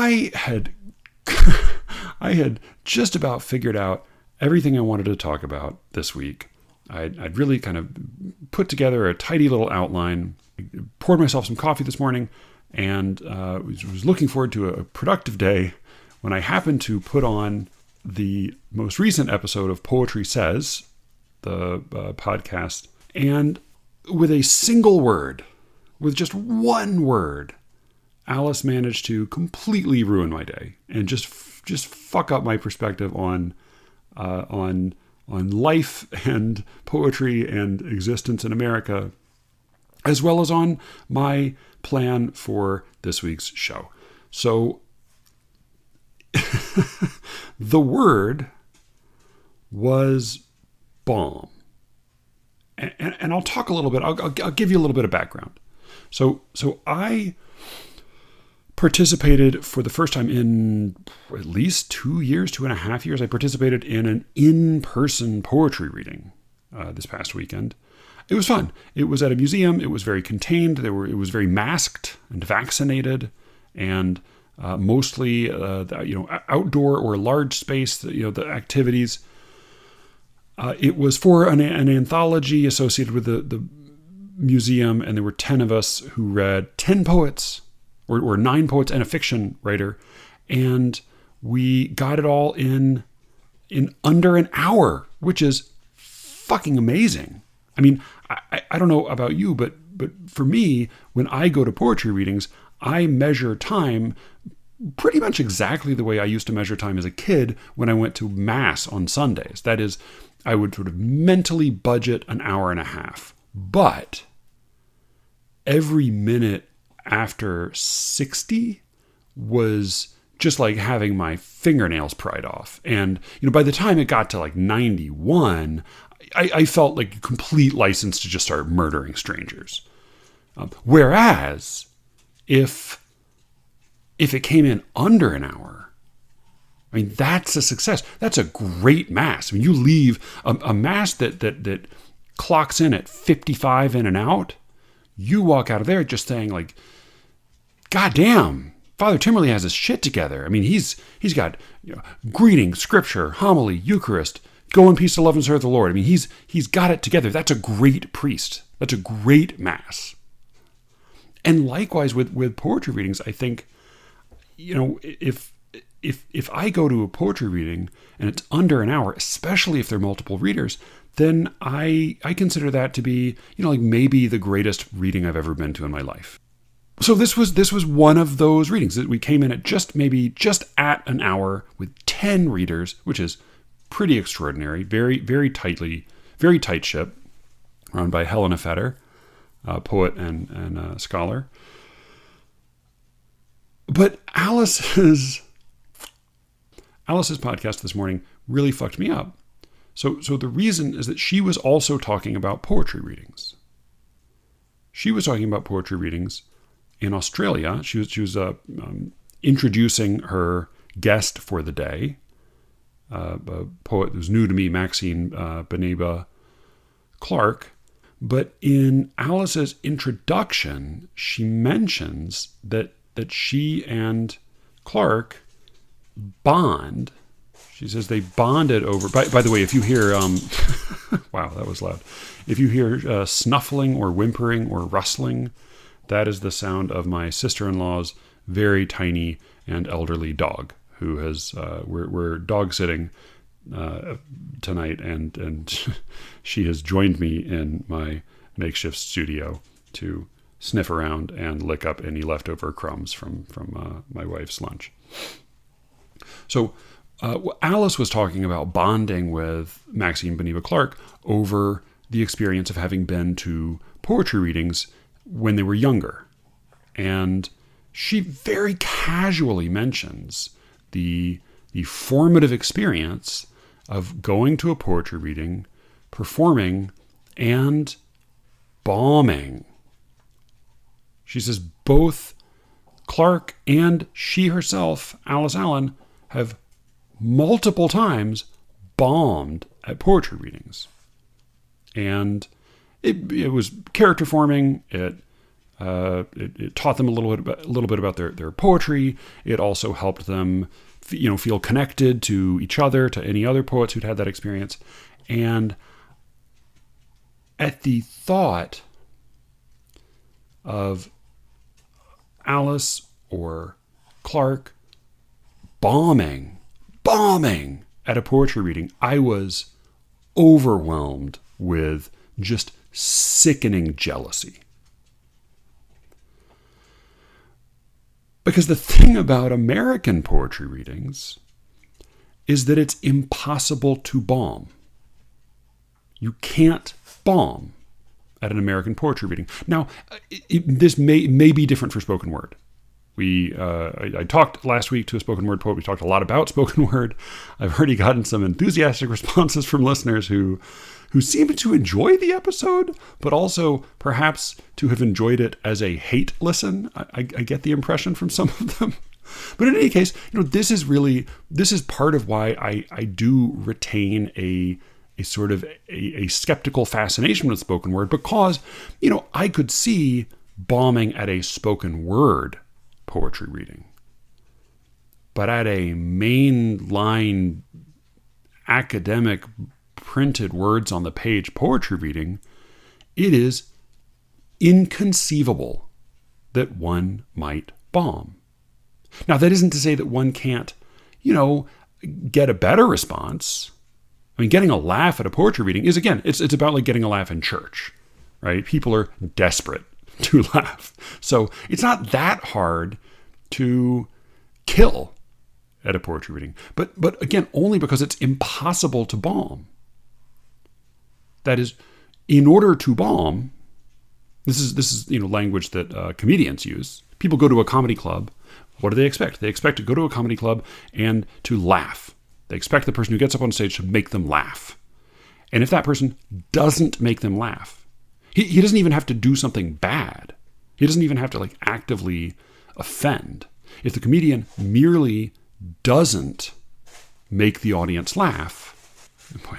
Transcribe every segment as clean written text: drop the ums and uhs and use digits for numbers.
I had I had just about figured out everything I wanted to talk about this week. I'd really kind of put together a tidy little outline, poured myself some coffee this morning, and was looking forward to a productive day when I happened to put on the most recent episode of Poetry Says, the podcast, and with a single word, with just one word, Alice managed to completely ruin my day and just fuck up my perspective on life and poetry and existence in America, as well as on my plan for this week's show. So the word was bomb. And I'll talk a little bit. I'll give you a little bit of background. So I participated for the first time in at least 2.5 years. I participated in an in-person poetry reading this past weekend. It was fun. It was at a museum. It was very contained. It was very masked and vaccinated, and mostly outdoor or large space. The activities. It was for an anthology associated with the museum, and there were 10 of us who read 10 poets, or 9 poets and a fiction writer, and we got it all in under an hour, which is fucking amazing. I mean, I don't know about you, but for me, when I go to poetry readings, I measure time pretty much exactly the way I used to measure time as a kid when I went to Mass on Sundays. That is, I would sort of mentally budget an hour and a half. But every minute after 60 was just like having my fingernails pried off. And, by the time it got to like 91, I felt like complete license to just start murdering strangers. Whereas if it came in under an hour, I mean, that's a success. That's a great Mass. I mean, you leave a Mass that clocks in at 55 in and out, you walk out of there just saying like, God damn, Father Timberley has his shit together. I mean, he's got greeting, scripture, homily, Eucharist, go in peace to love and serve the Lord. I mean, he's got it together. That's a great priest. That's a great Mass. And likewise with poetry readings, I think, if I go to a poetry reading and it's under an hour, especially if they're multiple readers, then I consider that to be, like maybe the greatest reading I've ever been to in my life. So this was one of those readings that we came in at just at an hour with 10 readers, which is pretty extraordinary. Very, very tight ship, run by Helena Fetter, poet and scholar. But Alice's podcast this morning really fucked me up. So the reason is that she was also talking about poetry readings. She was talking about poetry readings in Australia. She was introducing her guest for the day, a poet who's new to me, Maxine Beneba Clark. But in Alice's introduction, she mentions that she and Clark bond. She says they bonded over... By the way, if you hear... wow, that was loud. If you hear snuffling or whimpering or rustling, that is the sound of my sister-in-law's very tiny and elderly dog, who has... we're dog sitting tonight, and she has joined me in my makeshift studio to sniff around and lick up any leftover crumbs from my wife's lunch. So Alice was talking about bonding with Maxine Beneba Clark over the experience of having been to poetry readings when they were younger. And she very casually mentions the formative experience of going to a poetry reading, performing, and bombing. She says both Clark and she herself, Alice Allen, have multiple times bombed at poetry readings. And it was character forming. It It taught them a little bit about their poetry. It also helped them, feel connected to each other, to any other poets who'd had that experience. And at the thought of Alice or Clark bombing at a poetry reading, I was overwhelmed with just sickening jealousy. Because the thing about American poetry readings is that it's impossible to bomb. You can't bomb at an American poetry reading. Now, this may be different for spoken word. I talked last week to a spoken word poet. We talked a lot about spoken word. I've already gotten some enthusiastic responses from listeners who seem to enjoy the episode, but also perhaps to have enjoyed it as a hate listen. I get the impression from some of them. But in any case, this is part of why I do retain a sort of a skeptical fascination with spoken word, because, I could see bombing at a spoken word poetry reading. But at a mainline academic printed words on the page poetry reading, it is inconceivable that one might bomb. Now, that isn't to say that one can't, get a better response. I mean, getting a laugh at a poetry reading is, again, it's about like getting a laugh in church, right? People are desperate to laugh. So it's not that hard to kill at a poetry reading. But again, only because it's impossible to bomb. That is, in order to bomb, this is language that comedians use. People go to a comedy club. What do they expect? They expect to go to a comedy club and to laugh. They expect the person who gets up on stage to make them laugh. And if that person doesn't make them laugh, he doesn't even have to do something bad. He doesn't even have to actively offend. If the comedian merely doesn't make the audience laugh, boy,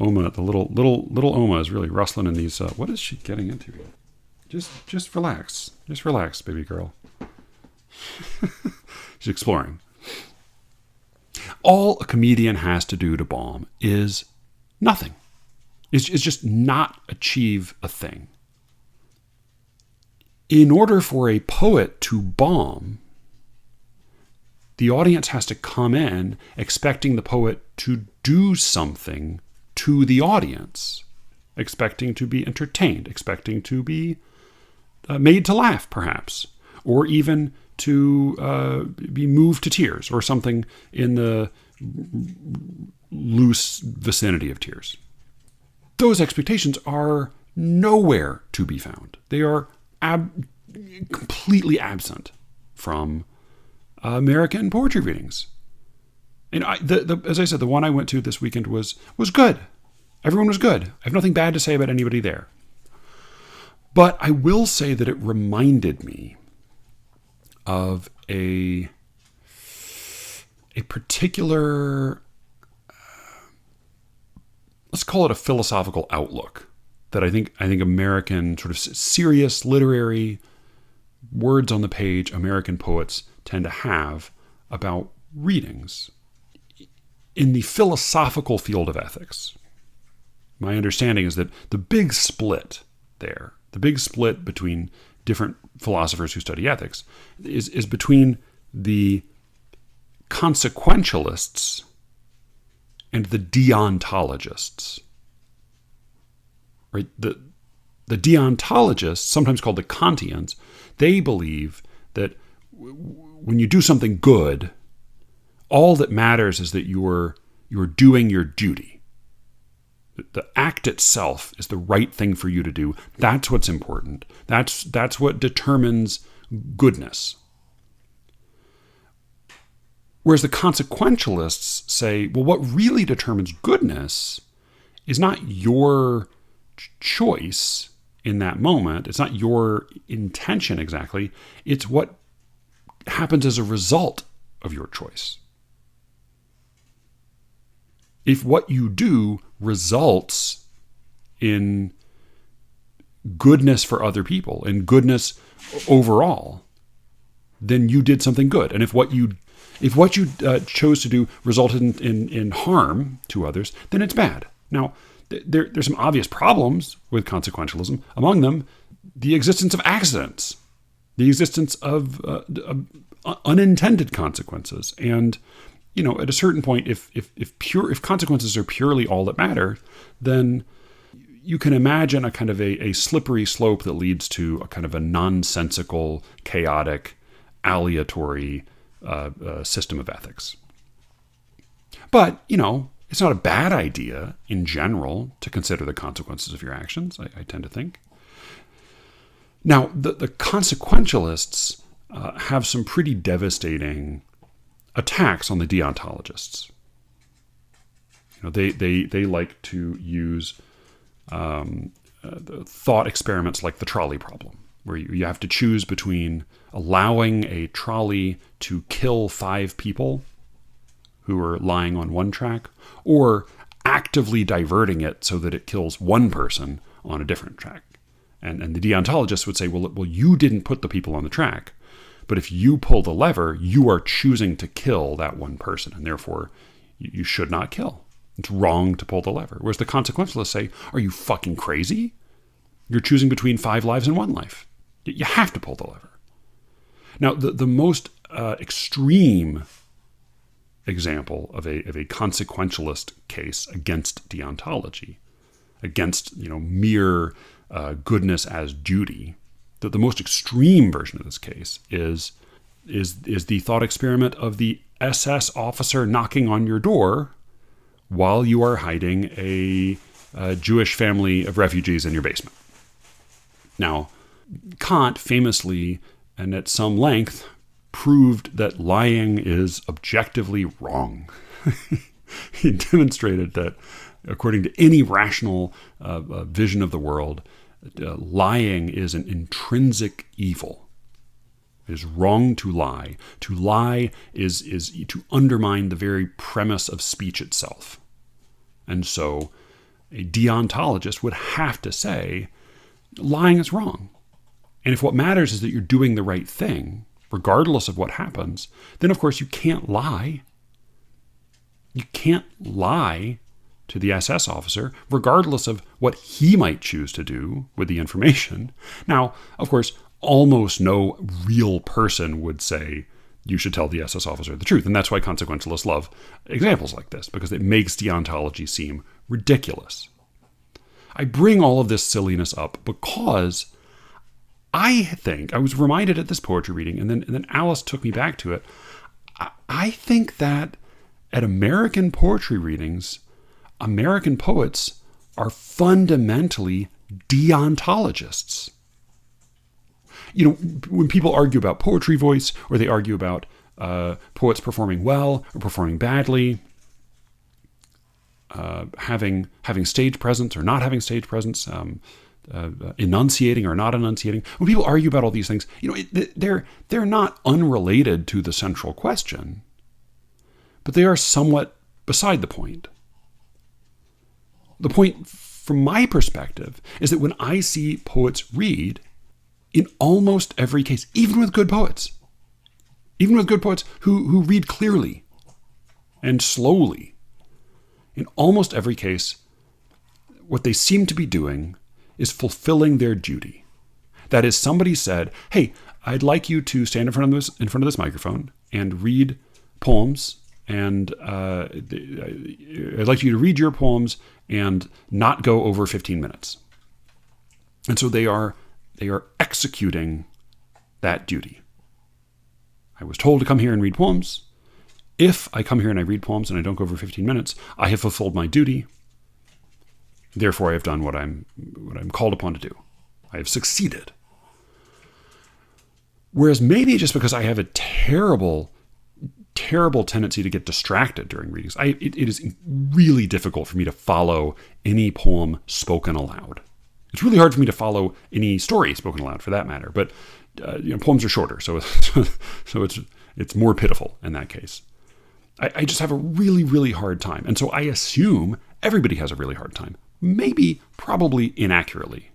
Oma, the little Oma is really rustling in these. What is she getting into here? Just relax. Just relax, baby girl. She's exploring. All a comedian has to do to bomb is nothing. It's just not achieve a thing. In order for a poet to bomb, the audience has to come in expecting the poet to do something to the audience, expecting to be entertained, expecting to be made to laugh, perhaps, or even to be moved to tears, or something in the loose vicinity of tears. Those expectations are nowhere to be found. They are completely absent from American poetry readings. And as I said, the one I went to this weekend was good. Everyone was good. I have nothing bad to say about anybody there. But I will say that it reminded me of a particular, let's call it a philosophical outlook that I think American sort of serious literary words on the page American poets tend to have about readings. In the philosophical field of ethics, my understanding is that the big split between different philosophers who study ethics is between the consequentialists and the deontologists. Right? The deontologists, sometimes called the Kantians, they believe that when you do something good, all that matters is that you're doing your duty. The act itself is the right thing for you to do. That's what's important. That's what determines goodness. Whereas the consequentialists say, well, what really determines goodness is not your choice in that moment. It's not your intention exactly. It's what happens as a result of your choice. If what you do results in goodness for other people and goodness overall, then you did something good. And if what you chose to do resulted in harm to others, then it's bad. Now, there's some obvious problems with consequentialism. Among them, the existence of accidents, the existence of unintended consequences. And, at a certain point, if consequences are purely all that matter, then you can imagine a kind of a slippery slope that leads to a kind of a nonsensical, chaotic, aleatory system of ethics. But, it's not a bad idea in general to consider the consequences of your actions, I tend to think. Now, the consequentialists have some pretty devastating attacks on the deontologists. They like to use thought experiments like the trolley problem, where you have to choose between allowing a trolley to kill 5 people who are lying on one track, or actively diverting it so that it kills 1 person on a different track. And the deontologists would say, well, you didn't put the people on the track, but if you pull the lever, you are choosing to kill that 1 person, and therefore you should not kill. It's wrong to pull the lever. Whereas the consequentialists say, are you fucking crazy? You're choosing between 5 lives and 1 life. You have to pull the lever. Now, the most extreme example of a consequentialist case against deontology, against mere goodness as duty, the most extreme version of this case is the thought experiment of the SS officer knocking on your door while you are hiding a Jewish family of refugees in your basement. Now, Kant famously and at some length proved that lying is objectively wrong. He demonstrated that, according to any rational vision of the world, lying is an intrinsic evil. It is wrong to lie. To lie is to undermine the very premise of speech itself. And so a deontologist would have to say, lying is wrong. And if what matters is that you're doing the right thing, regardless of what happens, then of course you can't lie. You can't lie to the SS officer, regardless of what he might choose to do with the information. Now, of course, almost no real person would say you should tell the SS officer the truth. And that's why consequentialists love examples like this, because it makes deontology seem ridiculous. I bring all of this silliness up because I think, I was reminded at this poetry reading, and then Alice took me back to it. I think that at American poetry readings, American poets are fundamentally deontologists. When people argue about poetry voice, or they argue about poets performing well or performing badly, having stage presence or not having stage presence, enunciating or not enunciating. When people argue about all these things, they're not unrelated to the central question, but they are somewhat beside the point. The point, from my perspective, is that when I see poets read, in almost every case, even with good poets who read clearly and slowly, in almost every case, what they seem to be doing is fulfilling their duty. That is, somebody said, hey, I'd like you to stand in front of this microphone and read poems, and I'd like you to read your poems and not go over 15 minutes. And so they are executing that duty. I was told to come here and read poems. If I come here and I read poems and I don't go over 15 minutes, I have fulfilled my duty. Therefore, I have done what I'm called upon to do. I have succeeded. Whereas maybe just because I have a terrible tendency to get distracted during readings, it is really difficult for me to follow any poem spoken aloud. It's really hard for me to follow any story spoken aloud, for that matter. But poems are shorter, so it's more pitiful in that case. I just have a really, really hard time. And so I assume everybody has a really hard time. Maybe, probably inaccurately.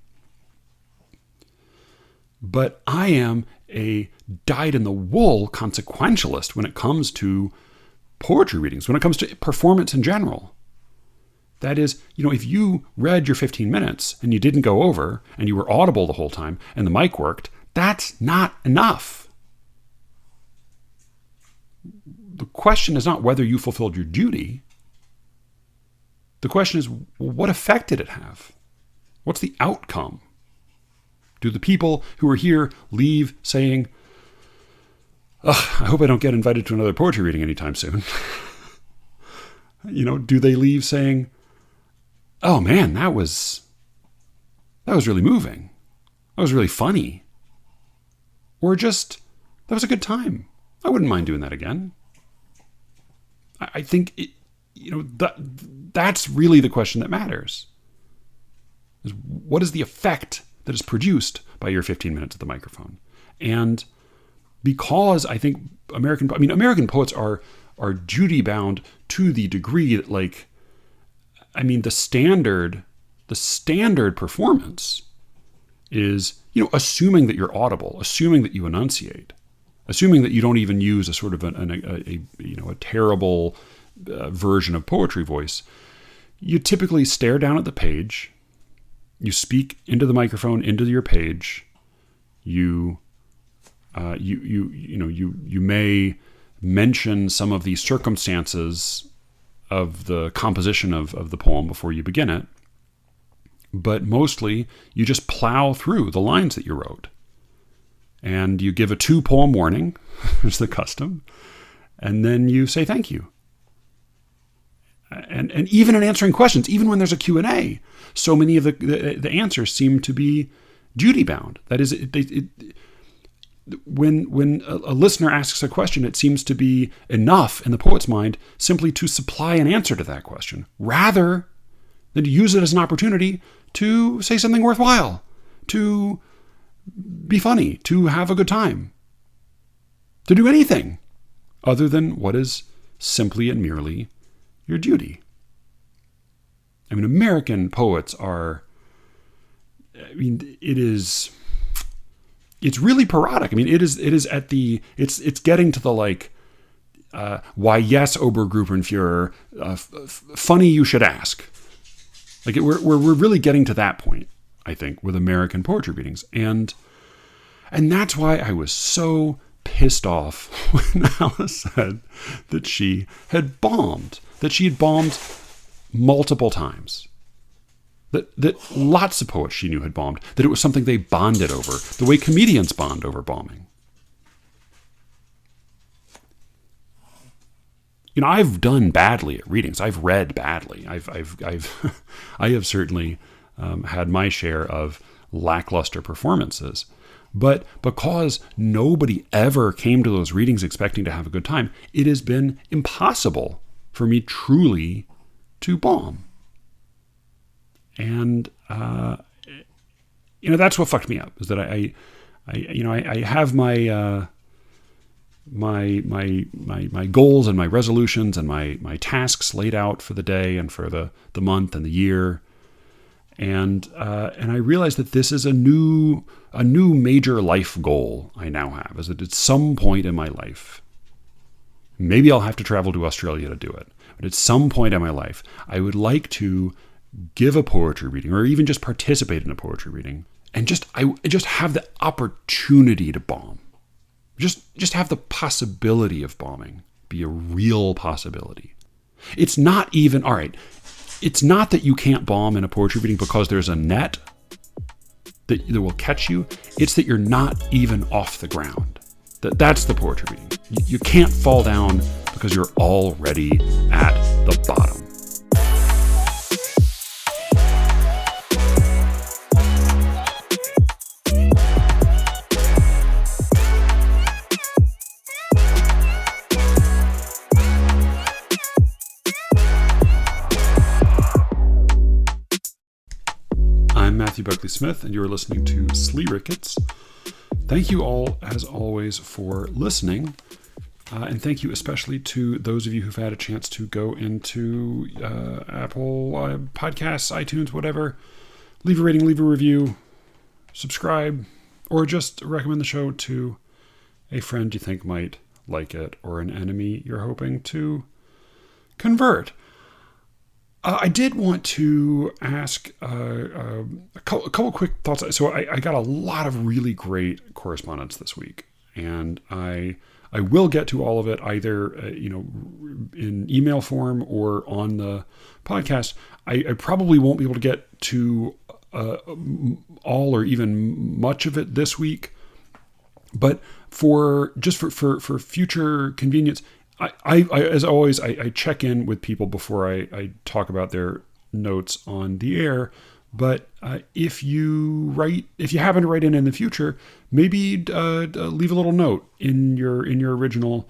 But I am a dyed-in-the-wool consequentialist when it comes to poetry readings, when it comes to performance in general. That is, if you read your 15 minutes and you didn't go over and you were audible the whole time and the mic worked, that's not enough. The question is not whether you fulfilled your duty. The question is, what effect did it have? What's the outcome? Do the people who are here leave saying, "Ugh, I hope I don't get invited to another poetry reading anytime soon"? Do they leave saying, "Oh man, that was really moving. That was really funny"? Or just, "That was a good time. I wouldn't mind doing that again"? I think that's really the question that matters. Is what is the effect that is produced by your 15 minutes at the microphone? And because I think American poets are duty bound to the degree that, the standard performance is, assuming that you're audible, assuming that you enunciate, assuming that you don't even use a sort of a terrible version of poetry voice. You typically stare down at the page. You speak into the microphone, into your page. You may mention some of the circumstances of the composition of the poem before you begin it, but mostly you just plow through the lines that you wrote. And you give a 2-poem warning, is the custom, and then you say thank you. And even in answering questions, even when there's a Q&A, so many of the answers seem to be duty bound. That is, when a listener asks a question, it seems to be enough in the poet's mind simply to supply an answer to that question, rather than to use it as an opportunity to say something worthwhile, to be funny, to have a good time, to do anything other than what is simply and merely your duty. American poets are, it's really parodic. It's getting to the why yes, Obergruppenführer, funny you should ask. We're really getting to that point, I think, with American poetry readings. And that's why I was so pissed off when Alice said that she had bombed multiple times. That lots of poets she knew had bombed, that it was something they bonded over, the way comedians bond over bombing. I've done badly at readings. I've read badly. I have certainly had my share of lackluster performances. But because nobody ever came to those readings expecting to have a good time, it has been impossible for me truly to bomb. And that's what fucked me up, is that I have my goals and my resolutions and my tasks laid out for the day and for the month and the year, and I realized that this is a new major life goal I now have, is that at some point in my life, maybe I'll have to travel to Australia to do it, but at some point in my life, I would like to give a poetry reading, or even just participate in a poetry reading, and I just have the opportunity to bomb. Just have the possibility of bombing be a real possibility. It's not even, all right, it's not that you can't bomb in a poetry reading because there's a net that will catch you. It's that you're not even off the ground. That's the poetry reading. You can't fall down because you're already at the bottom. I'm Matthew Buckley Smith, and you're listening to SLEERICKETS. Thank you all, as always, for listening. And thank you especially to those of you who've had a chance to go into Apple Podcasts, iTunes, whatever. Leave a rating, leave a review, subscribe, or just recommend the show to a friend you think might like it, or an enemy you're hoping to convert. I did want to ask a couple quick thoughts. So I got a lot of really great correspondence this week, and I will get to all of it either in email form or on the podcast. I probably won't be able to get to all or even much of it this week, but for future convenience, I as always, I check in with people before I talk about their notes on the air. But if you happen to write in the future, maybe leave a little note in your original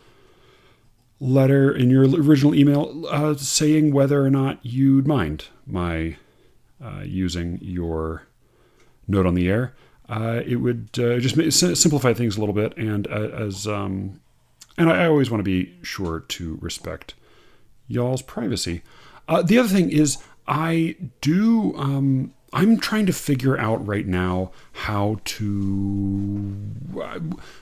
letter, in your original email, saying whether or not you'd mind my using your note on the air. It would just simplify things a little bit, and and I always want to be sure to respect y'all's privacy. The other thing is, I'm trying to figure out right now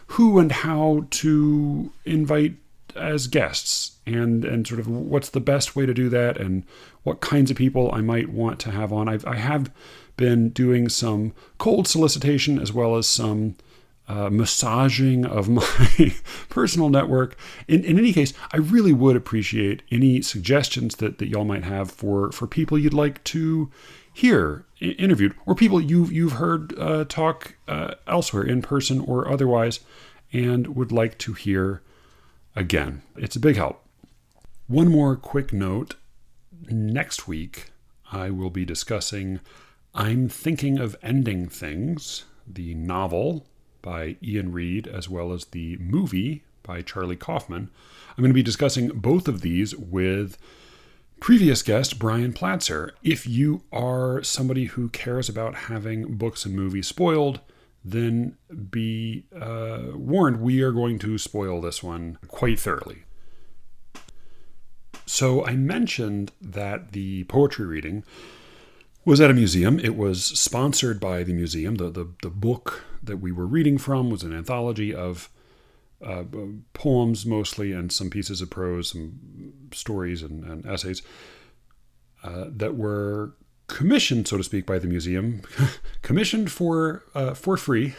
who and how to invite as guests, and sort of what's the best way to do that, and what kinds of people I might want to have on. I have been doing some cold solicitation as well as some massaging of my personal network. In any case, I really would appreciate any suggestions that y'all might have for people you'd like to hear interviewed, or people you've heard talk elsewhere, in person or otherwise, and would like to hear again. It's a big help. One more quick note. Next week, I will be discussing I'm Thinking of Ending Things, the novel by Ian Reid, as well as the movie by Charlie Kaufman. I'm going to be discussing both of these with previous guest Brian Platzer. If you are somebody who cares about having books and movies spoiled, then be warned, we are going to spoil this one quite thoroughly. So I mentioned that the poetry reading was at a museum. It was sponsored by the museum. The book that we were reading from was an anthology of poems mostly, and some pieces of prose, some stories and essays that were commissioned, so to speak, by the museum. Commissioned for free,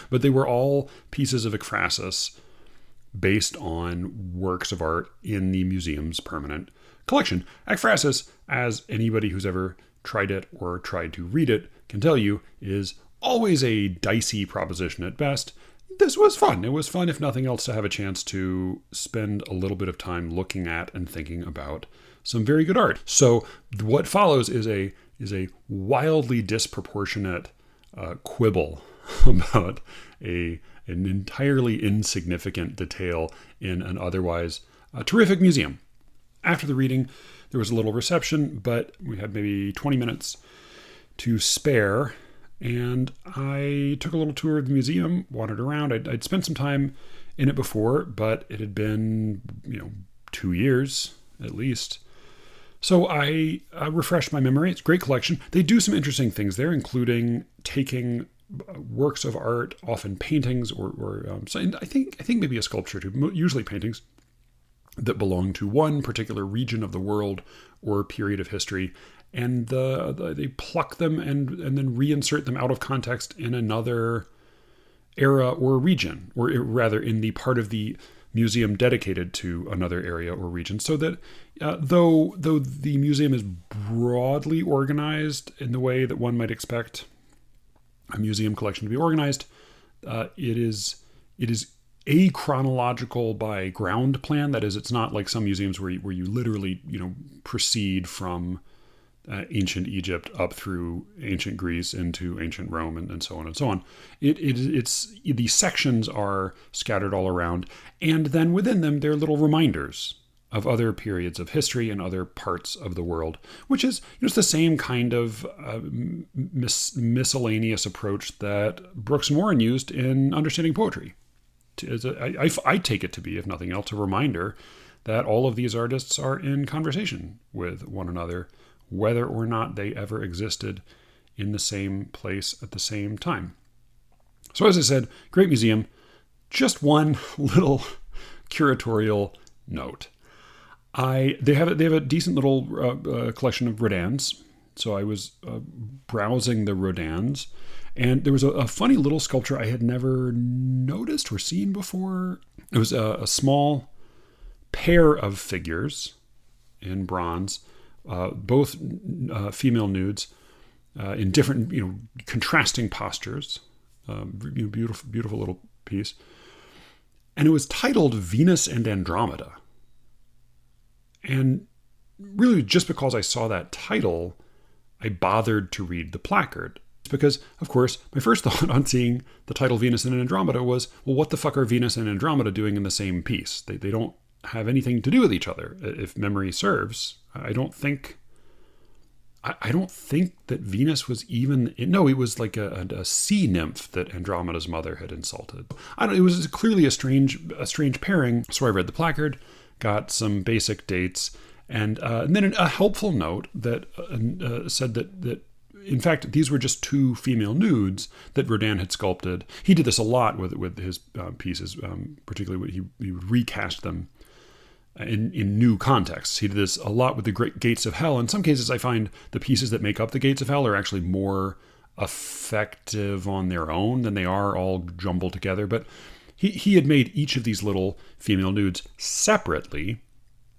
but they were all pieces of Ekphrasis based on works of art in the museum's permanent collection. Ekphrasis, as anybody who's ever tried it or tried to read it can tell you, is always a dicey proposition at best. This was fun. It was fun, if nothing else, to have a chance to spend a little bit of time looking at and thinking about some very good art. So what follows is a wildly disproportionate quibble about an entirely insignificant detail in an otherwise terrific museum. After the reading, there was a little reception, but we had maybe 20 minutes to spare, and I took a little tour of the museum, wandered around. I'd spent some time in it before, but it had been 2 years at least. So I refreshed my memory. It's a great collection. They do some interesting things there, including taking works of art, often paintings, or so I think maybe a sculpture too, usually paintings, that belong to one particular region of the world or period of history, and they pluck them and then reinsert them out of context in another era or region, or rather in the part of the museum dedicated to another area or region, so that though the museum is broadly organized in the way that one might expect a museum collection to be organized, it is achronological by ground plan. That is, it's not like some museums where you literally proceed from ancient Egypt up through ancient Greece into ancient Rome and so on and so on. It's the sections are scattered all around, and then within them there are little reminders of other periods of history and other parts of the world, which is it's the same kind of miscellaneous approach that Brooks and Warren used in understanding poetry. I take it to be, if nothing else, a reminder that all of these artists are in conversation with one another, whether or not they ever existed in the same place at the same time. So as I said, great museum. Just one little curatorial note. They have a decent little collection of Rodins. So I was browsing the Rodins, and there was a funny little sculpture I had never noticed or seen before. It was a small pair of figures in bronze, both female nudes, in different, contrasting postures. Beautiful, beautiful little piece. And it was titled Venus and Andromeda. And really, just because I saw that title, I bothered to read the placard. It's because, of course, my first thought on seeing the title Venus and Andromeda was, well, what the fuck are Venus and Andromeda doing in the same piece? They don't have anything to do with each other, if memory serves. I don't think that Venus was even... No, it was like a sea nymph that Andromeda's mother had insulted. It was clearly a strange pairing. So I read the placard, got some basic dates, and then a helpful note that said that in fact these were just two female nudes that Rodin had sculpted. He did this a lot with his pieces, particularly when he would recast them in new contexts. He did this a lot with the Great Gates of Hell. In some cases, I find the pieces that make up the Gates of Hell are actually more effective on their own than they are all jumbled together. But he had made each of these little female nudes separately,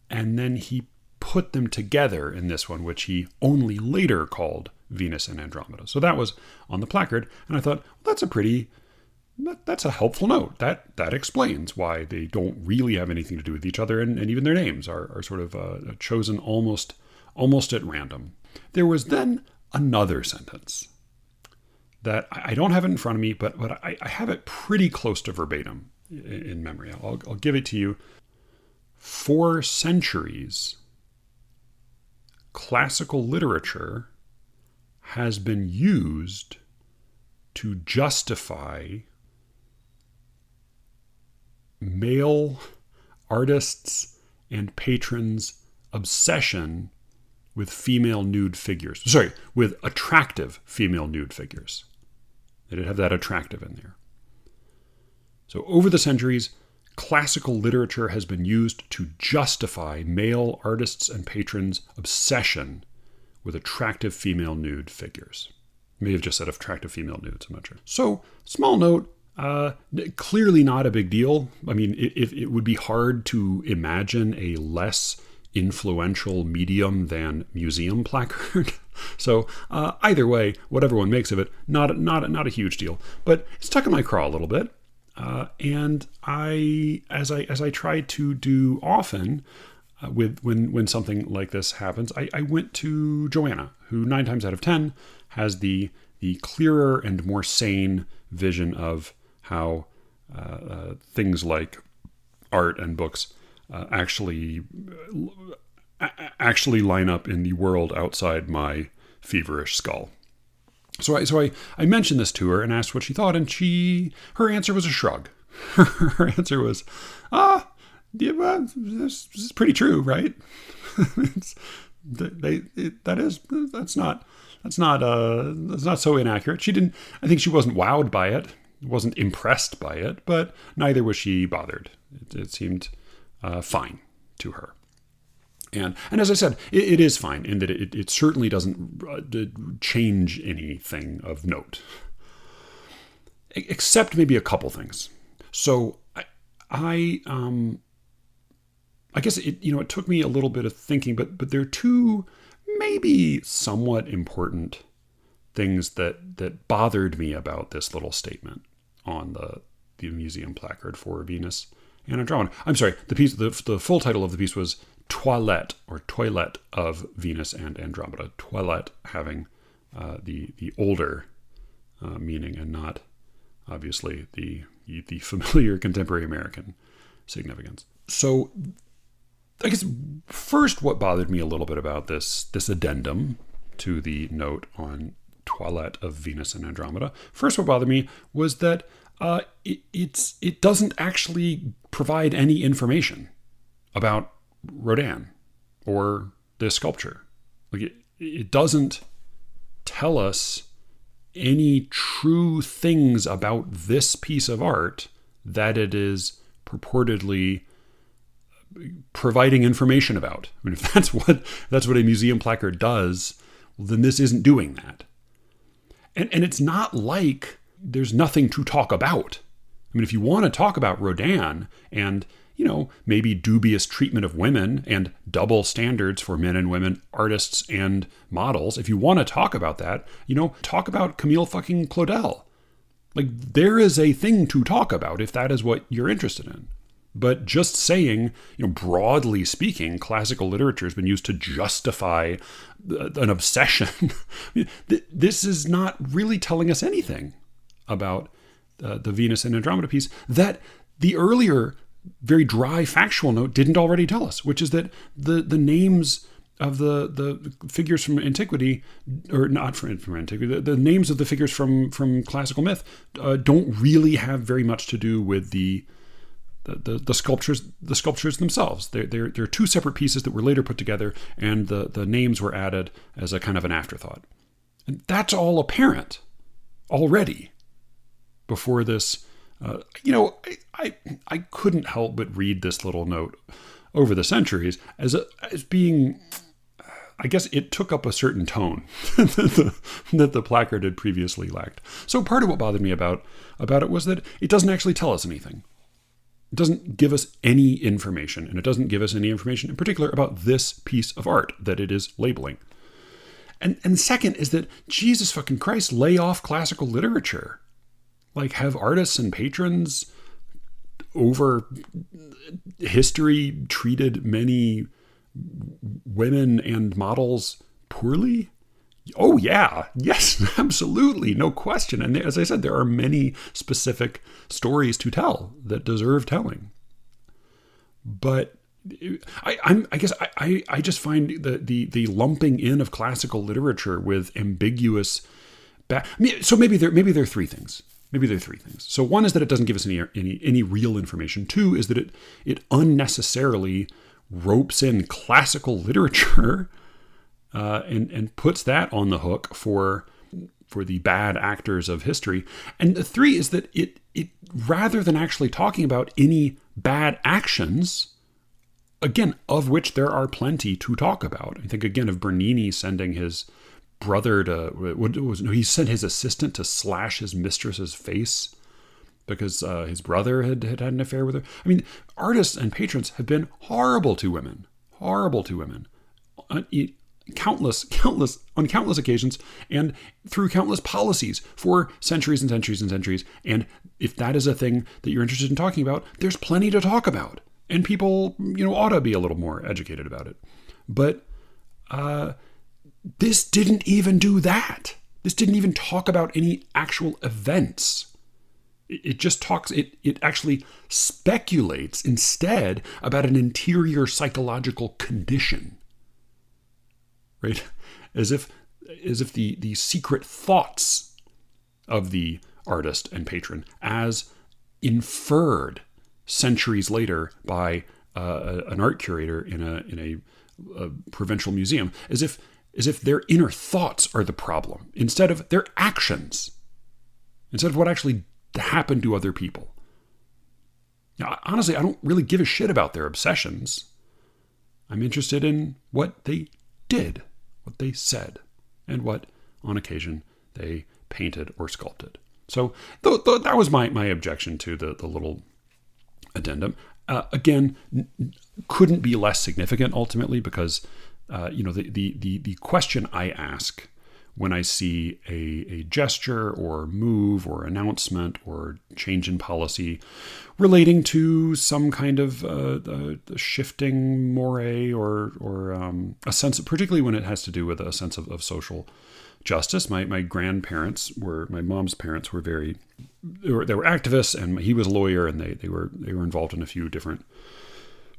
and then he put them together in this one, which he only later called Venus and Andromeda. So that was on the placard, and I thought, well, that's a helpful note. That explains why they don't really have anything to do with each other, and even their names are sort of chosen almost at random. There was then another sentence that I don't have it in front of me, but I have it pretty close to verbatim in memory. I'll give it to you. For centuries, classical literature has been used to justify male artists' and patrons' obsession with female nude figures. Sorry, with attractive female nude figures. They did have that attractive in there. So over the centuries, classical literature has been used to justify male artists' and patrons' obsession with attractive female nude figures. May have just said attractive female nudes, I'm not sure. So, small note, clearly not a big deal. I mean, it would be hard to imagine a less influential medium than museum placard. So either way, whatever one makes of it, not a huge deal. But it's stuck in my craw a little bit. And as I try to do often, when something like this happens, I went to Joanna, who 9 times out of 10 has the clearer and more sane vision of how things like art and books actually line up in the world outside my feverish skull. So I mentioned this to her and asked what she thought, and her answer was a shrug. Her answer was, yeah, well, this is pretty true, right? That's not so inaccurate. I think she wasn't wowed by it, wasn't impressed by it, but neither was she bothered. It seemed fine to her. And as I said, it is fine in that it certainly doesn't change anything of note, except maybe a couple things. So I guess it took me a little bit of thinking, but there are two maybe somewhat important things that bothered me about this little statement on the museum placard for Venus and Andromeda. I'm sorry, the full title of the piece was Toilette of Venus and Andromeda. Toilette having the older meaning and not obviously the familiar contemporary American significance. So I guess first what bothered me a little bit about this addendum to the note on Toilette of Venus and Andromeda, first what bothered me was that it doesn't actually provide any information about Rodin or this sculpture. Like it doesn't tell us any true things about this piece of art that it is purportedly providing information about. I mean, if that's what a museum placard does, well, then this isn't doing that. And it's not like there's nothing to talk about. I mean, if you want to talk about Rodin and, maybe dubious treatment of women and double standards for men and women, artists and models, if you want to talk about that, talk about Camille fucking Claudel. Like, there is a thing to talk about if that is what you're interested in. But just saying, broadly speaking, classical literature has been used to justify an obsession. This is not really telling us anything about the Venus and Andromeda piece that the earlier, very dry factual note didn't already tell us, which is that the names of the figures from antiquity, or not from antiquity, the names of the figures from classical myth don't really have very much to do with the sculptures themselves. They're two separate pieces that were later put together, and the names were added as a kind of an afterthought. And that's all apparent already before this. I couldn't help but read this little note over the centuries as being, I guess it took up a certain tone that the placard had previously lacked. So part of what bothered me about it was that it doesn't actually tell us anything. It doesn't give us any information, and it doesn't give us any information in particular about this piece of art that it is labeling. And second is that, Jesus fucking Christ, lay off classical literature. Like, have artists and patrons over history treated many women and models poorly? Oh, yeah. Yes, absolutely. No question. And as I said, there are many specific stories to tell that deserve telling. But I guess I just find the lumping in of classical literature with ambiguous... So maybe there are three things. So one is that it doesn't give us any real information. Two is that it unnecessarily ropes in classical literature and puts that on the hook for the bad actors of history. And the three is that it rather than actually talking about any bad actions, again, of which there are plenty to talk about. I think again of Bernini sending his brother he sent his assistant to slash his mistress's face because his brother had an affair with her. I mean, artists and patrons have been horrible to women. Countless occasions and through countless policies for centuries and centuries and centuries. And if that is a thing that you're interested in talking about, there's plenty to talk about. And people, ought to be a little more educated about it. But this didn't even do that. This didn't even talk about any actual events. It just talks, it actually speculates instead about an interior psychological condition. Right? As if the secret thoughts of the artist and patron, as inferred centuries later by an art curator in a provincial museum, as if their inner thoughts are the problem instead of their actions, instead of what actually happened to other people. Now, honestly, I don't really give a shit about their obsessions. I'm interested in what they did, what they said, and what, on occasion, they painted or sculpted. So that was my objection to the little addendum. Again, couldn't be less significant ultimately because, the question I ask when I see a gesture or move or announcement or change in policy relating to some kind of shifting moray or a sense, particularly when it has to do with a sense of social justice. My mom's parents were they were activists, and he was a lawyer, and they were involved in a few different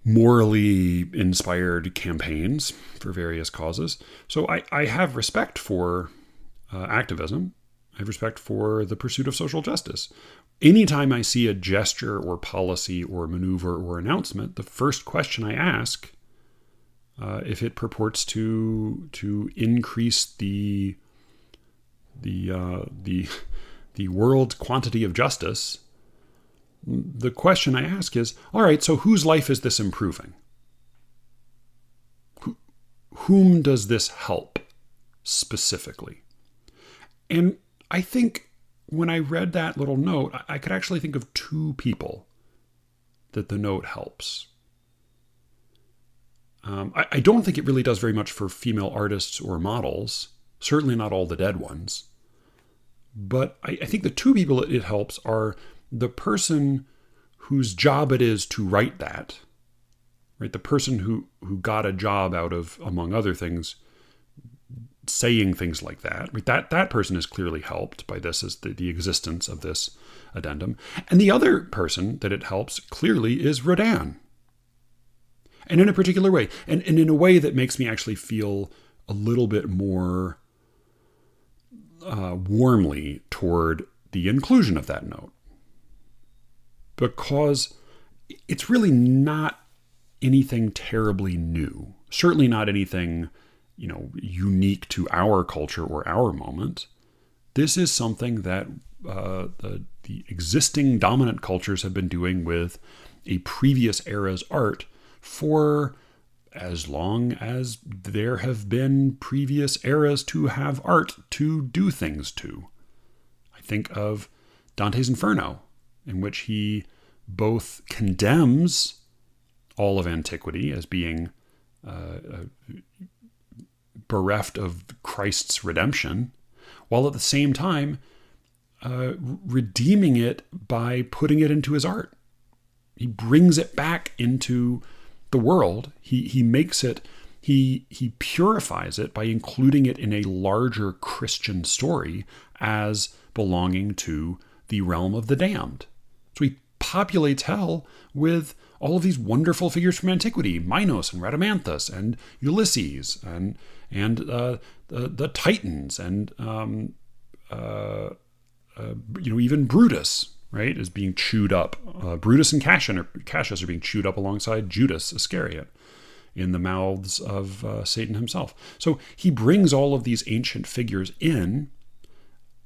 morally inspired campaigns for various causes. So I have respect for activism. I have respect for the pursuit of social justice. Anytime I see a gesture or policy or maneuver or announcement, the first question I ask, if it purports to increase the the world quantity of justice, the question I ask is, all right, so whose life is this improving? Whom does this help specifically? And I think when I read that little note, I could actually think of two people that the note helps. I don't think it really does very much for female artists or models, certainly not all the dead ones. But I think the two people it helps are the person whose job it is to write that, right? The person who got a job out of, among other things, saying things like that. Right? That person is clearly helped by this, as the existence of this addendum. And the other person that it helps clearly is Rodin. And in a particular way, and in a way that makes me actually feel a little bit more warmly toward the inclusion of that note. Because it's really not anything terribly new. Certainly not anything, unique to our culture or our moment. This is something that the existing dominant cultures have been doing with a previous era's art for as long as there have been previous eras to have art to do things to. I think of Dante's Inferno, in which he both condemns all of antiquity as being bereft of Christ's redemption, while at the same time redeeming it by putting it into his art. He brings it back into the world. He makes it, he purifies it by including it in a larger Christian story as belonging to the realm of the damned. So he populates hell with all of these wonderful figures from antiquity, Minos and Rhadamanthus and Ulysses and the Titans and even Brutus, right, is being chewed up. Brutus and Cassius are being chewed up alongside Judas Iscariot in the mouths of Satan himself. So he brings all of these ancient figures in,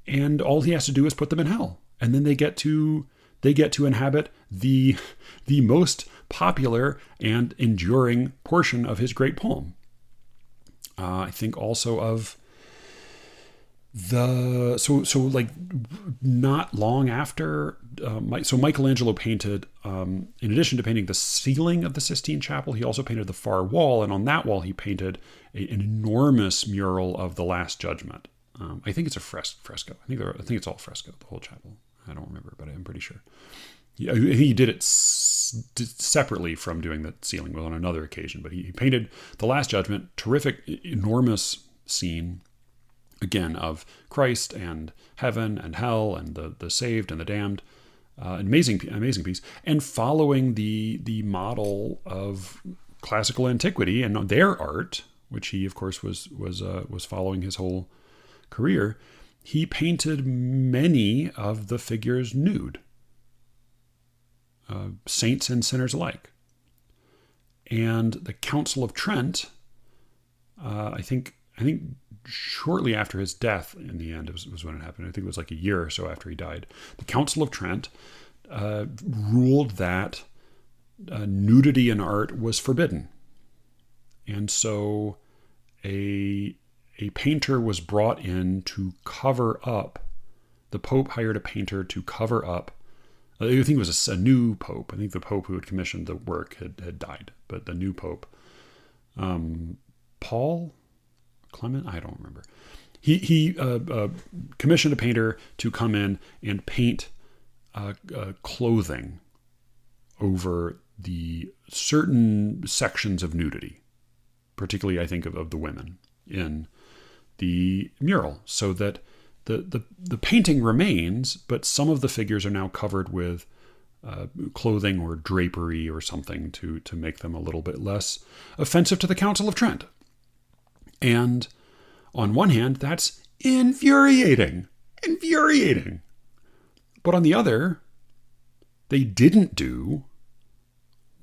and all he has to do is put them in hell, and then they get to inhabit the most popular and enduring portion of his great poem. I think also of not long after, Michelangelo painted, in addition to painting the ceiling of the Sistine Chapel, he also painted the far wall, and on that wall he painted an enormous mural of the Last Judgment. I think it's a fresco. I think it's all fresco, the whole chapel. I don't remember, but I'm pretty sure. He did it separately from doing the ceiling on another occasion, but he painted the Last Judgment, terrific, enormous scene, again, of Christ and heaven and hell and the saved and the damned. Amazing piece. And following the model of classical antiquity and their art, which he, of course, was following his whole career, he painted many of the figures nude, saints and sinners alike. And the Council of Trent, I think shortly after his death, in the end, was when it happened. I think it was like a year or so after he died. The Council of Trent ruled that nudity in art was forbidden. And so a painter was brought in to cover up. The Pope hired a painter to cover up. I think it was a new Pope. I think the Pope who had commissioned the work had died. But the new Pope, Paul Clement, I don't remember. He commissioned a painter to come in and paint clothing over the certain sections of nudity, particularly I think of the women in the mural, so that the painting remains, but some of the figures are now covered with clothing or drapery or something to make them a little bit less offensive to the Council of Trent. And on one hand, that's infuriating. But on the other, they didn't do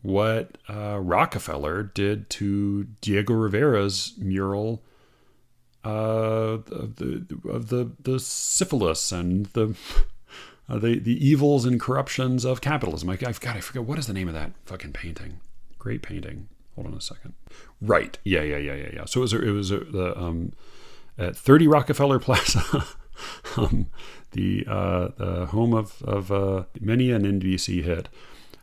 what Rockefeller did to Diego Rivera's mural the syphilis and the evils and corruptions of capitalism. I forget what is the name of that fucking painting. Great painting. Hold on a second. Right. Yeah. So it was at 30 Rockefeller Plaza, the home of many an NBC hit.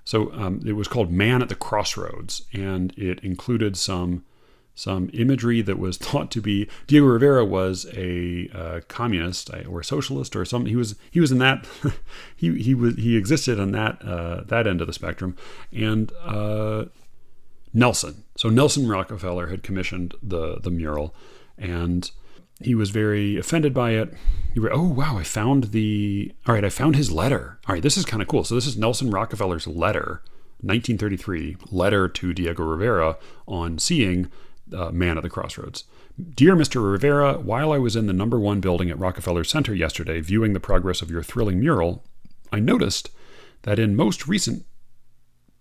So it was called Man at the Crossroads, and it included some imagery that was thought to be Diego Rivera was a communist or socialist or something. He was in that he existed on that end of the spectrum, and Nelson. So Nelson Rockefeller had commissioned the mural, and he was very offended by it. I found his letter. All right, this is kind of cool. So this is Nelson Rockefeller's letter, 1933 letter to Diego Rivera on seeing Man at the Crossroads. Dear Mr. Rivera, while I was in the number 1 building at Rockefeller Center yesterday viewing the progress of your thrilling mural, I noticed that in most recent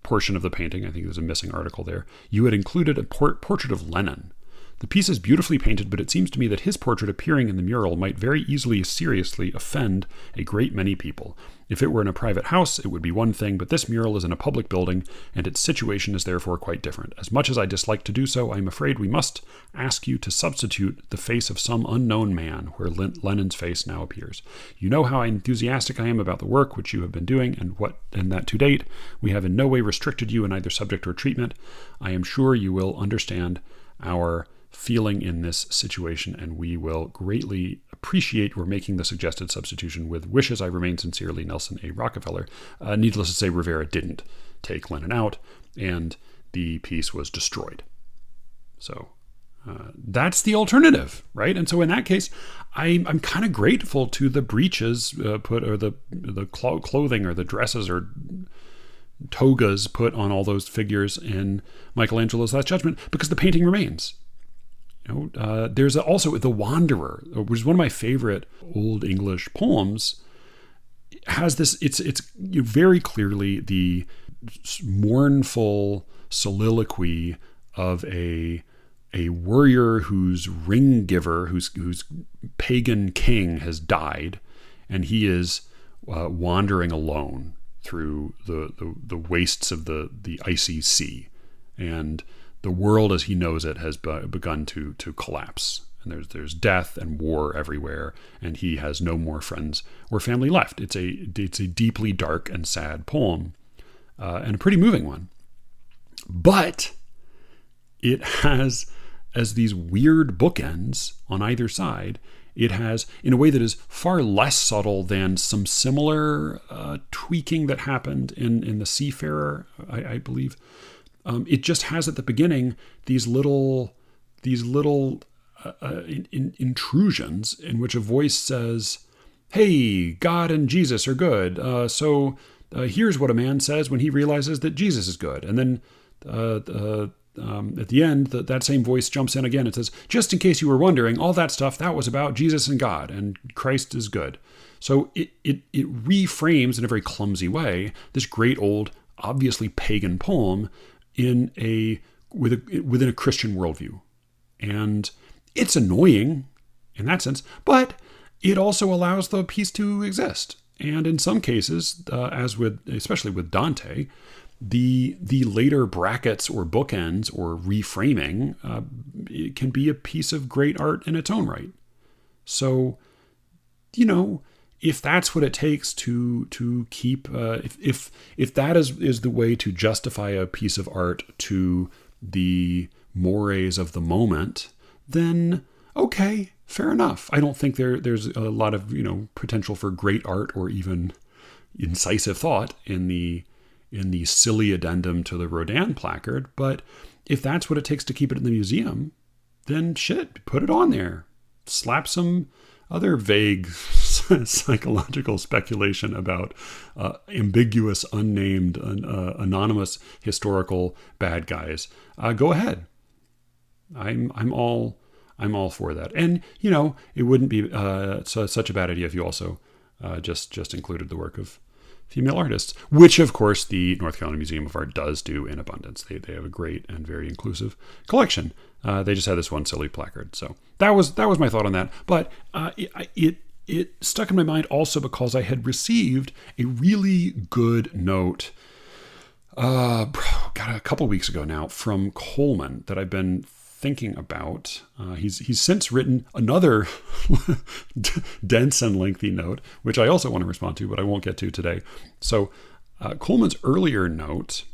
portion of the painting, I think there's a missing article there, you had included a portrait of Lenin. The piece is beautifully painted, but it seems to me that his portrait appearing in the mural might very easily seriously offend a great many people. If it were in a private house, it would be one thing, but this mural is in a public building, and its situation is therefore quite different. As much as I dislike to do so, I am afraid we must ask you to substitute the face of some unknown man where Lenin's face now appears. You know how enthusiastic I am about the work which you have been doing, and that to date we have in no way restricted you in either subject or treatment. I am sure you will understand our feeling in this situation, and we will greatly appreciate your making the suggested substitution. With wishes, I remain sincerely, Nelson A. Rockefeller. Needless to say, Rivera didn't take Lenin out, and the piece was destroyed. So that's the alternative, right? And so in that case, I'm kind of grateful to the breeches or the clothing or the dresses or togas put on all those figures in Michelangelo's Last Judgment, because the painting remains. There's also The Wanderer, which is one of my favorite Old English poems. Has this? It's very clearly the mournful soliloquy of a warrior whose ring giver, whose pagan king has died, and he is wandering alone through the wastes of the icy sea, and the world as he knows it has begun to collapse, and there's death and war everywhere, and he has no more friends or family left. It's a deeply dark and sad poem, and a pretty moving one. But it has, as these weird bookends on either side, it has, in a way that is far less subtle than some similar tweaking that happened in The Seafarer, I believe. It just has at the beginning these little intrusions in which a voice says, "Hey, God and Jesus are good. So here's what a man says when he realizes that Jesus is good." And then at the end, that same voice jumps in again and says, "Just in case you were wondering, all that stuff, that was about Jesus and God, and Christ is good." So it reframes in a very clumsy way this great old, obviously pagan poem within a Christian worldview. And it's annoying in that sense, but it also allows the piece to exist. And in some cases, especially with Dante, the later brackets or bookends or reframing it can be a piece of great art in its own right. So, if that's what it takes to keep, if that is the way to justify a piece of art to the mores of the moment, then okay, fair enough. I don't think there's a lot of potential for great art or even incisive thought in the silly addendum to the Rodin placard. But if that's what it takes to keep it in the museum, then shit, put it on there. Slap some other vague psychological speculation about ambiguous, unnamed, anonymous historical bad guys. Go ahead. I'm all for that. And it wouldn't be such a bad idea if you also just included the work of female artists, which of course the North Carolina Museum of Art does do in abundance. They have a great and very inclusive collection. They just had this one silly placard. So that was my thought on that. But it stuck in my mind also because I had received a really good note a couple weeks ago now from Coleman that I've been thinking about. He's since written another dense and lengthy note, which I also want to respond to, but I won't get to today. So Coleman's earlier note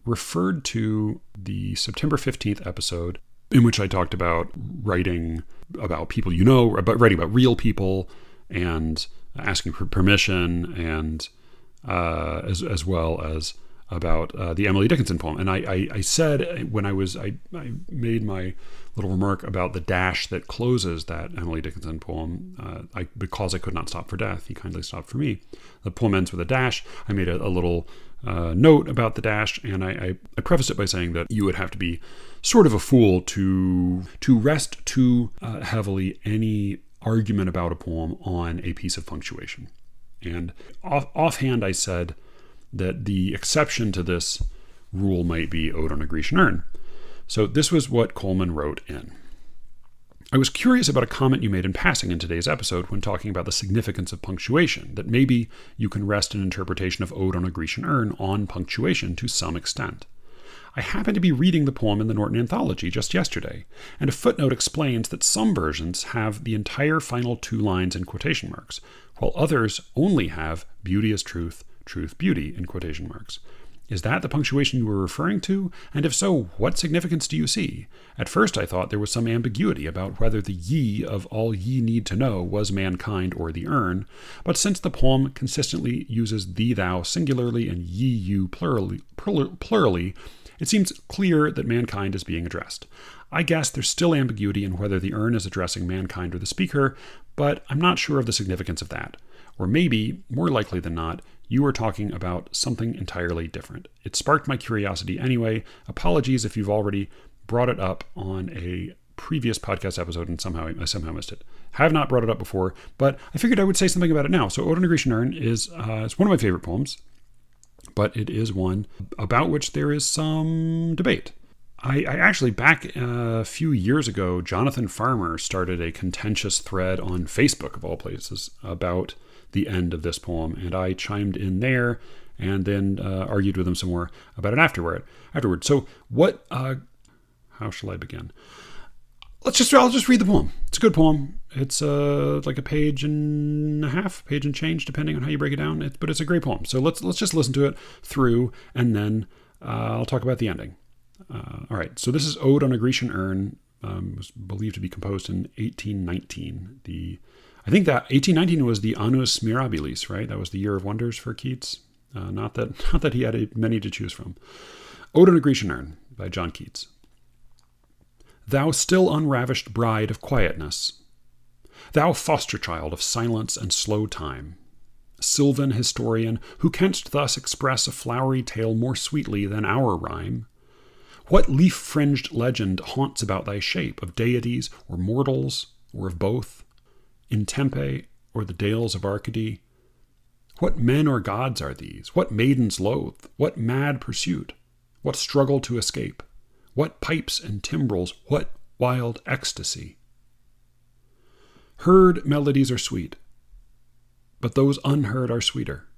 referred to the September 15th episode in which I talked about writing about people about writing about real people and asking for permission, and as well as about the Emily Dickinson poem. And I said when I made my little remark about the dash that closes that Emily Dickinson poem, because I could not stop for death, he kindly stopped for me. The poem ends with a dash. I made a little note about the dash, and I prefaced it by saying that you would have to be sort of a fool to rest too heavily any argument about a poem on a piece of punctuation. And offhand I said that the exception to this rule might be ode on a Grecian urn. So this was what Coleman wrote in. I was curious about a comment you made in passing in today's episode when talking about the significance of punctuation, that maybe you can rest an interpretation of ode on a Grecian urn on punctuation to some extent. I happened to be reading the poem in the Norton Anthology just yesterday, and a footnote explains that some versions have the entire final 2 lines in quotation marks, while others only have beauty is truth, truth, beauty in quotation marks. Is that the punctuation you were referring to? And if so, what significance do you see? At first I thought there was some ambiguity about whether the ye of all ye need to know was mankind or the urn, but since the poem consistently uses thee, thou singularly and ye, you plurally, it seems clear that mankind is being addressed. I guess there's still ambiguity in whether the urn is addressing mankind or the speaker, but I'm not sure of the significance of that. Or maybe, more likely than not, you were talking about something entirely different. It sparked my curiosity anyway. Apologies if you've already brought it up on a previous podcast episode and I somehow missed it. I have not brought it up before, but I figured I would say something about it now. So Ode on a Grecian Urn is it's one of my favorite poems, but it is one about which there is some debate. I actually, back a few years ago, Jonathan Farmer started a contentious thread on Facebook, of all places, about the end of this poem, and I chimed in there and then argued with him some more about it afterward. So what, how shall I begin? I'll just read the poem. It's a good poem. It's like a page and a half, page and change, depending on how you break it down. But it's a great poem. So let's just listen to it through, and then I'll talk about the ending. All right. So this is Ode on a Grecian Urn. Was believed to be composed in 1819. I think that 1819 was the Annus Mirabilis, right? That was the year of wonders for Keats. Not that he had many to choose from. Ode on a Grecian Urn by John Keats. Thou still unravished bride of quietness, thou foster child of silence and slow time, sylvan historian, who canst thus express a flowery tale more sweetly than our rhyme, what leaf-fringed legend haunts about thy shape, of deities or mortals, or of both, in Tempe or the dales of Arcady? What men or gods are these? What maidens loathe? What mad pursuit? What struggle to escape? What pipes and timbrels? What wild ecstasy? Heard melodies are sweet, but those unheard are sweeter.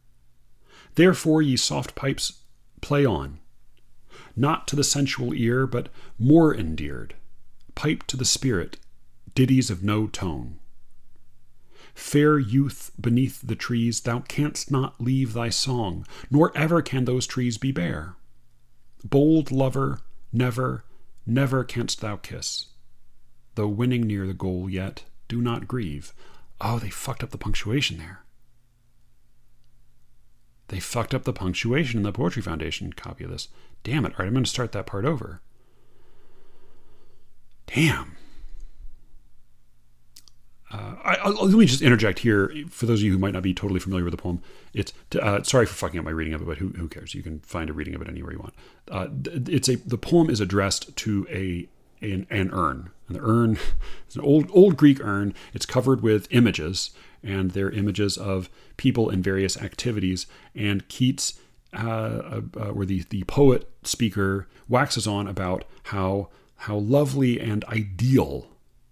Therefore, ye soft pipes, play on, not to the sensual ear, but more endeared. Pipe to the spirit, ditties of no tone. Fair youth beneath the trees, thou canst not leave thy song, nor ever can those trees be bare. Bold lover, never, never canst thou kiss. Though winning near the goal yet, do not grieve. Oh, they fucked up the punctuation there. They fucked up the punctuation in the Poetry Foundation copy of this. Damn it. All right, I'm going to start that part over. Damn. Let me just interject here. For those of you who might not be totally familiar with the poem, it's sorry for fucking up my reading of it, but who cares? You can find a reading of it anywhere you want. The poem is addressed to an urn, And the urn is an old Greek urn. It's covered with images, and they're images of people in various activities. And Keats, or the poet speaker, waxes on about how lovely and ideal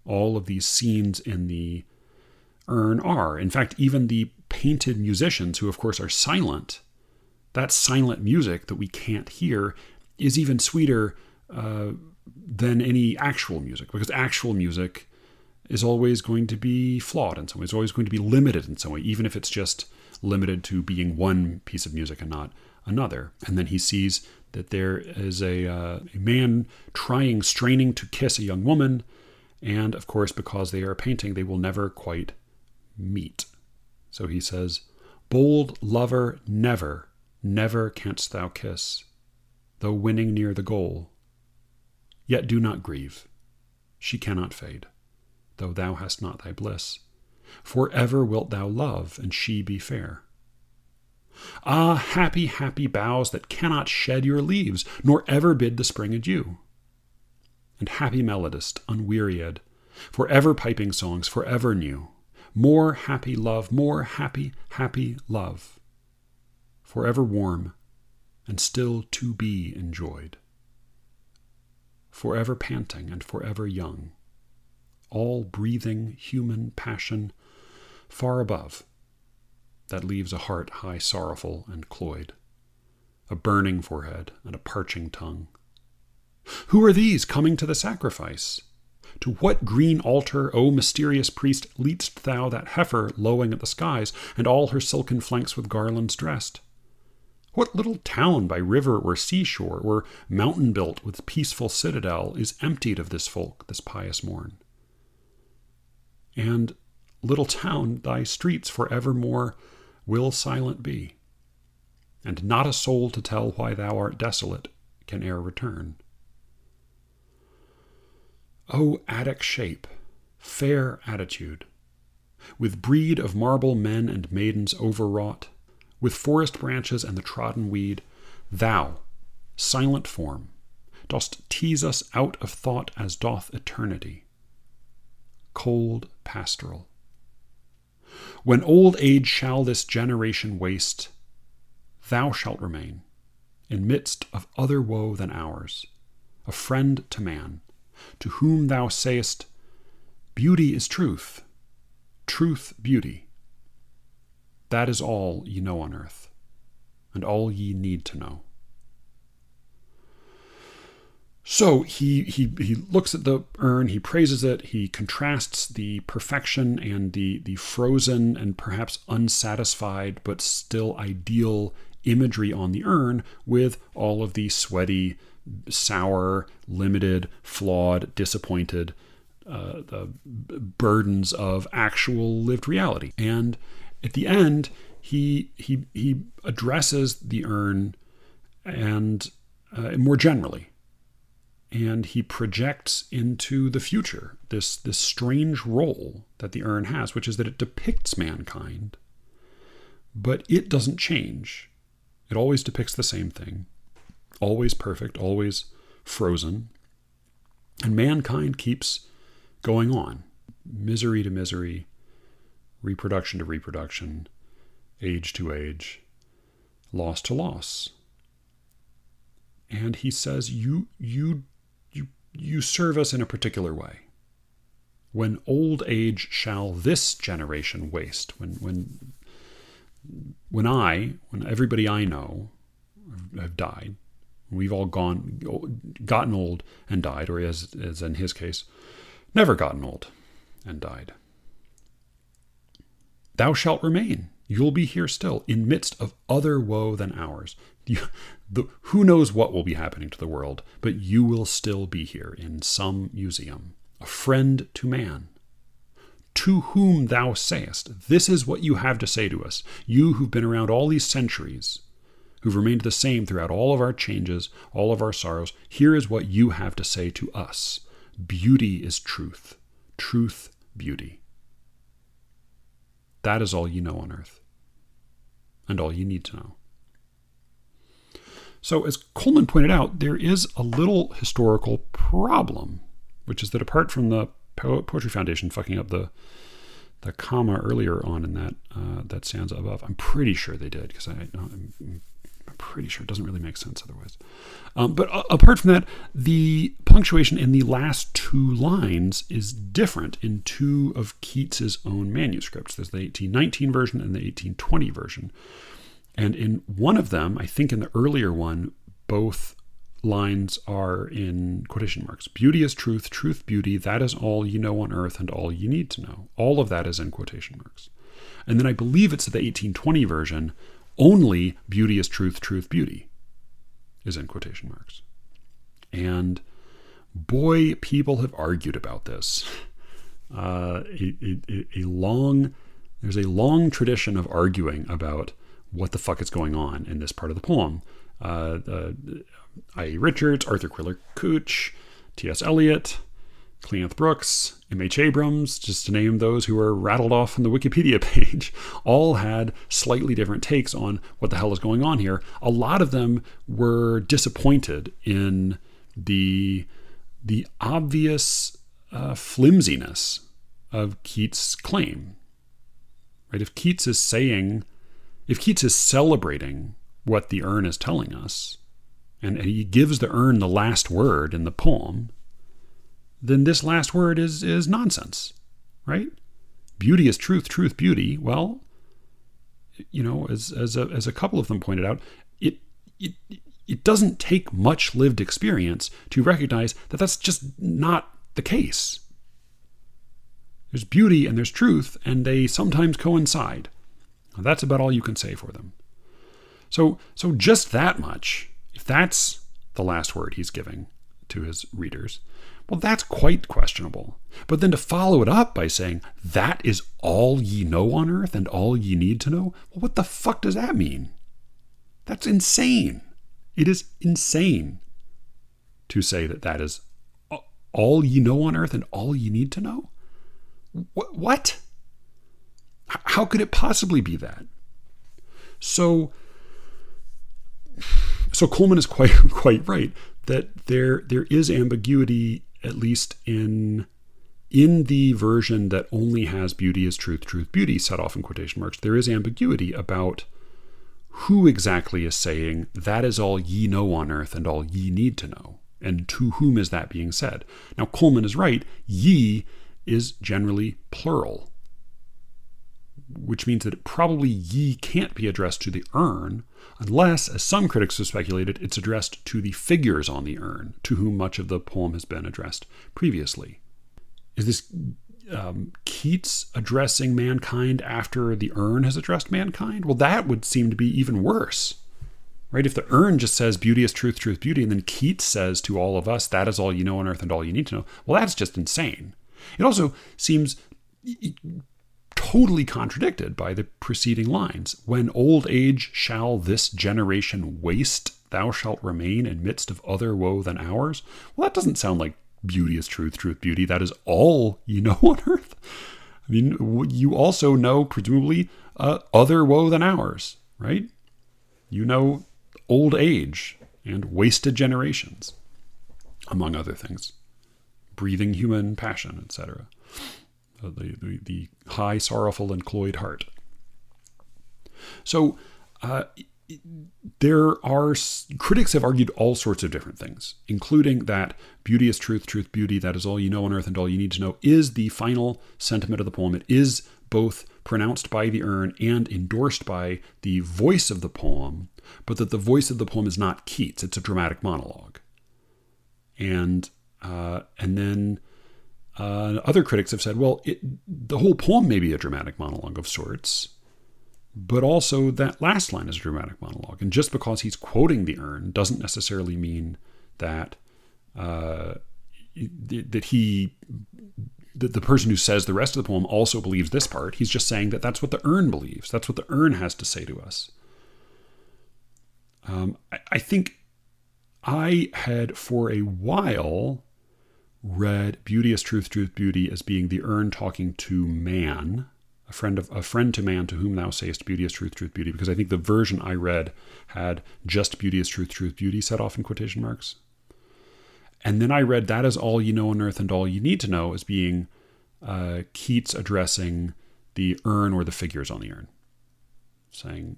all of these scenes in the urn are. In fact, even the painted musicians, who of course are silent, that silent music that we can't hear is even sweeter than any actual music, because actual music is always going to be flawed in some way. It's always going to be limited in some way, even if it's just limited to being one piece of music and not another. And then he sees that there is a man straining to kiss a young woman, and of course, because they are painting, they will never quite meet. So he says, "Bold lover, never, never canst thou kiss, though winning near the goal. Yet do not grieve, she cannot fade, though thou hast not thy bliss. For ever wilt thou love, and she be fair. Ah, happy, happy boughs that cannot shed your leaves, nor ever bid the spring adieu. And happy melodist, unwearied, for ever piping songs, for ever new. More happy love, more happy, happy love, for ever warm, and still to be enjoyed. Forever panting and forever young, all breathing human passion far above, that leaves a heart high sorrowful and cloyed, a burning forehead and a parching tongue. Who are these coming to the sacrifice? To what green altar, O mysterious priest, leadst thou that heifer lowing at the skies, and all her silken flanks with garlands dressed? What little town by river or seashore, or mountain built with peaceful citadel, is emptied of this folk this pious morn? And, little town, thy streets for evermore will silent be, and not a soul to tell why thou art desolate can e'er return. O Attic shape, fair attitude, with breed of marble men and maidens overwrought, with forest branches and the trodden weed, thou, silent form, dost tease us out of thought as doth eternity. Cold pastoral. When old age shall this generation waste, thou shalt remain, in midst of other woe than ours, a friend to man, to whom thou sayest, beauty is truth, truth beauty. That is all ye know on earth, and all ye need to know. So he looks at the urn, he praises it, he contrasts the perfection and the frozen and perhaps unsatisfied but still ideal imagery on the urn with all of the sweaty, sour, limited, flawed, disappointed the burdens of actual lived reality. And at the end, he addresses the urn and more generally, and he projects into the future this strange role that the urn has, which is that it depicts mankind, but it doesn't change. It always depicts the same thing, always perfect, always frozen, and mankind keeps going on, misery to misery, reproduction to reproduction, age to age, loss to loss. And he says, you serve us in a particular way. When old age shall this generation waste, when everybody I know have died, we've all gotten old and died, or as in his case, never gotten old and died. Thou shalt remain. You'll be here still, in midst of other woe than ours. Who knows what will be happening to the world, but you will still be here in some museum, a friend to man, to whom thou sayest, this is what you have to say to us, you who've been around all these centuries, who've remained the same throughout all of our changes, all of our sorrows. Here is what you have to say to us. Beauty is truth, truth, beauty. That is all you know on earth, and all you need to know. So, as Coleman pointed out, there is a little historical problem which is that apart from the Poetry Foundation fucking up the comma earlier on in that stanza above, I'm pretty sure they did, because I'm pretty sure it doesn't really make sense otherwise. But apart from that, the punctuation in the last two lines is different in two of Keats's own manuscripts. There's the 1819 version and the 1820 version. And in one of them, I think in the earlier one, both lines are in quotation marks. Beauty is truth, truth beauty, that is all you know on earth and all you need to know. All of that is in quotation marks. And then I believe it's the 1820 version, only beauty is truth, truth beauty is in quotation marks. And boy, people have argued about this. There's a long tradition of arguing about what the fuck is going on in this part of the poem. I.E. Richards, Arthur Quiller Couch, T.S. Eliot, Cleanth Brooks, M.H. Abrams, just to name those who are rattled off on the Wikipedia page, all had slightly different takes on what the hell is going on here. A lot of them were disappointed in the obvious flimsiness of Keats' claim. Right? If Keats is celebrating what the urn is telling us, and he gives the urn the last word in the poem, then this last word is nonsense, right? Beauty is truth, truth beauty. Well, as a couple of them pointed out, it doesn't take much lived experience to recognize that that's just not the case. There's beauty and there's truth, and they sometimes coincide. That's about all you can say for them. So just that much, if that's the last word he's giving to his readers, well, that's quite questionable. But then to follow it up by saying, that is all ye know on earth and all ye need to know, well, what the fuck does that mean? That's insane. It is insane to say that is all ye know on earth and all ye need to know. What? How could it possibly be that? So Coleman is quite right that there is ambiguity, at least in the version that only has beauty is truth, truth beauty set off in quotation marks. There is ambiguity about who exactly is saying that is all ye know on earth and all ye need to know, and to whom is that being said. Now Coleman is right. Ye is generally plural, which means that probably ye can't be addressed to the urn unless, as some critics have speculated, it's addressed to the figures on the urn, to whom much of the poem has been addressed previously. Is this Keats addressing mankind after the urn has addressed mankind? Well, that would seem to be even worse, right? If the urn just says beauty is truth, truth, beauty, and then Keats says to all of us, that is all you know on earth and all you need to know, well, that's just insane. It also seems totally contradicted by the preceding lines. When old age shall this generation waste, thou shalt remain in midst of other woe than ours. Well, that doesn't sound like beauty is truth, truth, beauty. That is all you know on earth. I mean, you also know, presumably, other woe than ours, right? You know old age and wasted generations, among other things. Breathing human passion, etc. The high, sorrowful, and cloyed heart. So there are critics have argued all sorts of different things, including that beauty is truth, truth, beauty, that is all you know on earth and all you need to know, is the final sentiment of the poem. It is both pronounced by the urn and endorsed by the voice of the poem, but that the voice of the poem is not Keats. It's a dramatic monologue. And then other critics have said, well, the whole poem may be a dramatic monologue of sorts, but also that last line is a dramatic monologue. And just because he's quoting the urn doesn't necessarily mean that the person who says the rest of the poem also believes this part. He's just saying that that's what the urn believes. That's what the urn has to say to us. I think I had for a while read beauty is truth, truth, beauty as being the urn talking to man, a friend to man to whom thou sayest beauty is truth, truth, beauty, because I think the version I read had just beauty is truth, truth, beauty set off in quotation marks. And then I read That Is All You Know on Earth and All You Need to Know as being Keats addressing the urn or the figures on the urn, saying,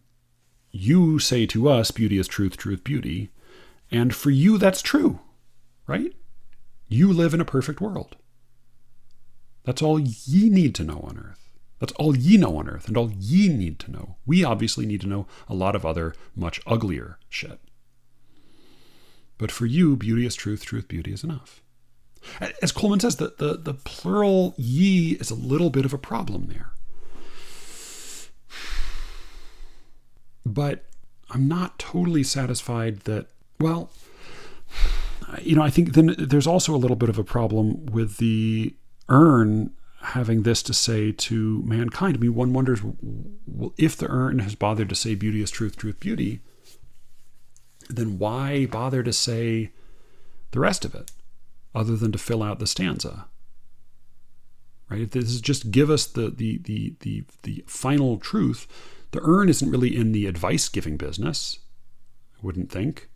you say to us, beauty is truth, truth, beauty. And for you, that's true, right? You live in a perfect world. That's all ye need to know on earth. That's all ye know on earth and all ye need to know. We obviously need to know a lot of other much uglier shit. But for you, beauty is truth, truth, beauty is enough. As Coleman says, the plural ye is a little bit of a problem there. But I'm not totally satisfied that, well, I think then there's also a little bit of a problem with the urn having this to say to mankind. I mean, one wonders, well, if the urn has bothered to say beauty is truth, truth, beauty, then why bother to say the rest of it other than to fill out the stanza? Right? If this is just give us the final truth, the urn isn't really in the advice-giving business, I wouldn't think.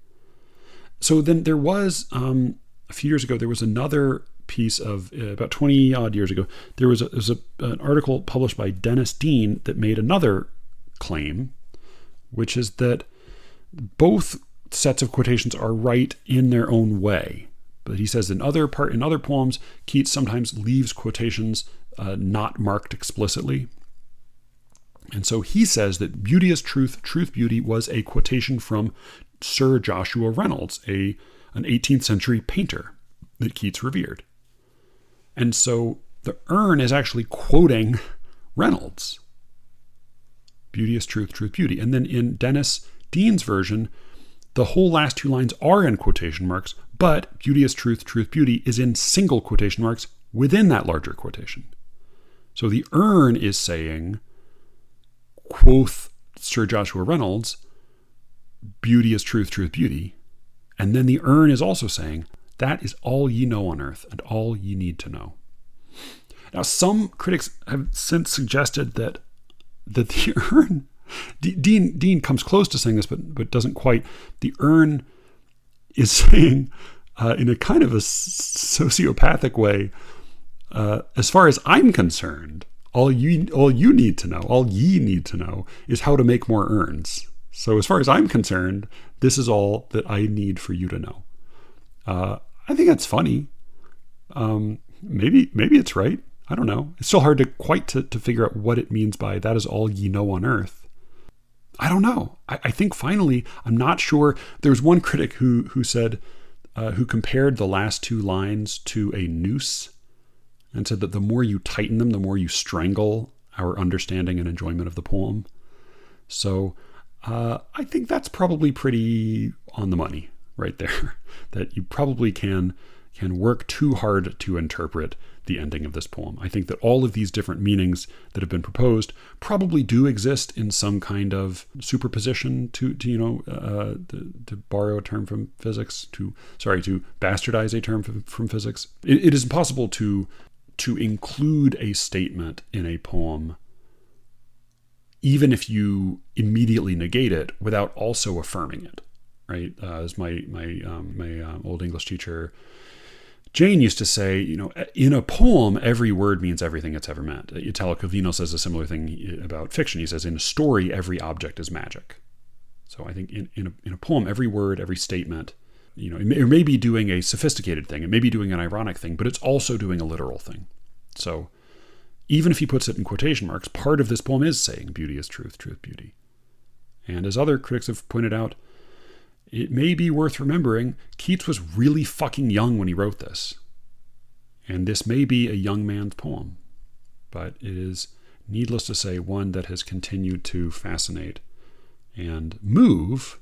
So then there was, a few years ago, there was another piece of, about 20 odd years ago, there was an article published by Dennis Dean that made another claim, which is that both sets of quotations are right in their own way. But he says in other poems, Keats sometimes leaves quotations not marked explicitly. And so he says that beauty is truth, truth, beauty was a quotation from Sir Joshua Reynolds, an 18th century painter that Keats revered. And so the urn is actually quoting Reynolds. Beauty is truth, truth, beauty. And then in Dennis Dean's version, the whole last two lines are in quotation marks, but beauty is truth, truth, beauty is in single quotation marks within that larger quotation. So the urn is saying, quoth Sir Joshua Reynolds, beauty is truth, truth, beauty. And then the urn is also saying, that is all ye know on earth and all ye need to know. Now, some critics have since suggested that the urn, Dean comes close to saying this, but doesn't quite. The urn is saying, in a kind of a sociopathic way, as far as I'm concerned, all you need to know, all ye need to know, is how to make more urns. So as far as I'm concerned, this is all that I need for you to know. I think that's funny. Maybe it's right. I don't know. It's still hard to figure out what it means by that is all ye know on earth. I don't know. I think finally, I'm not sure. There's one critic who said, who compared the last two lines to a noose and said that the more you tighten them, the more you strangle our understanding and enjoyment of the poem. So I think that's probably pretty on the money right there, that you probably can work too hard to interpret the ending of this poem. I think that all of these different meanings that have been proposed probably do exist in some kind of superposition to borrow a term from physics, to bastardize a term from physics. It is impossible to include a statement in a poem, even if you immediately negate it, without also affirming it, right? As my old English teacher Jane used to say, in a poem, every word means everything it's ever meant. Italo Calvino says a similar thing about fiction. He says, in a story, every object is magic. So I think in a poem, every word, every statement, it may be doing a sophisticated thing, it may be doing an ironic thing, but it's also doing a literal thing. So even if he puts it in quotation marks, part of this poem is saying beauty is truth, truth, beauty. And as other critics have pointed out, it may be worth remembering, Keats was really fucking young when he wrote this. And this may be a young man's poem, but it is, needless to say, one that has continued to fascinate and move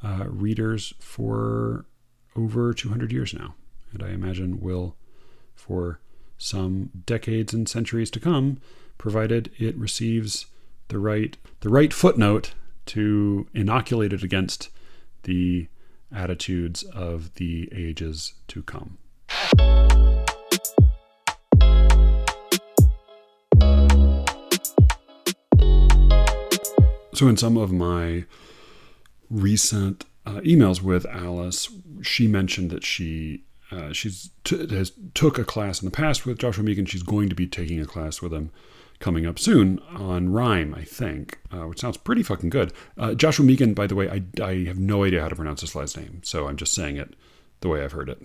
readers for over 200 years now. And I imagine will for some decades and centuries to come, provided it receives the right footnote to inoculate it against the attitudes of the ages to come. So in some of my recent emails with Alice, she mentioned that she has took a class in the past with Joshua Meegan. She's going to be taking a class with him coming up soon on rhyme, I think, which sounds pretty fucking good. Joshua Meegan, by the way, I have no idea how to pronounce his last name, so I'm just saying it the way I've heard it,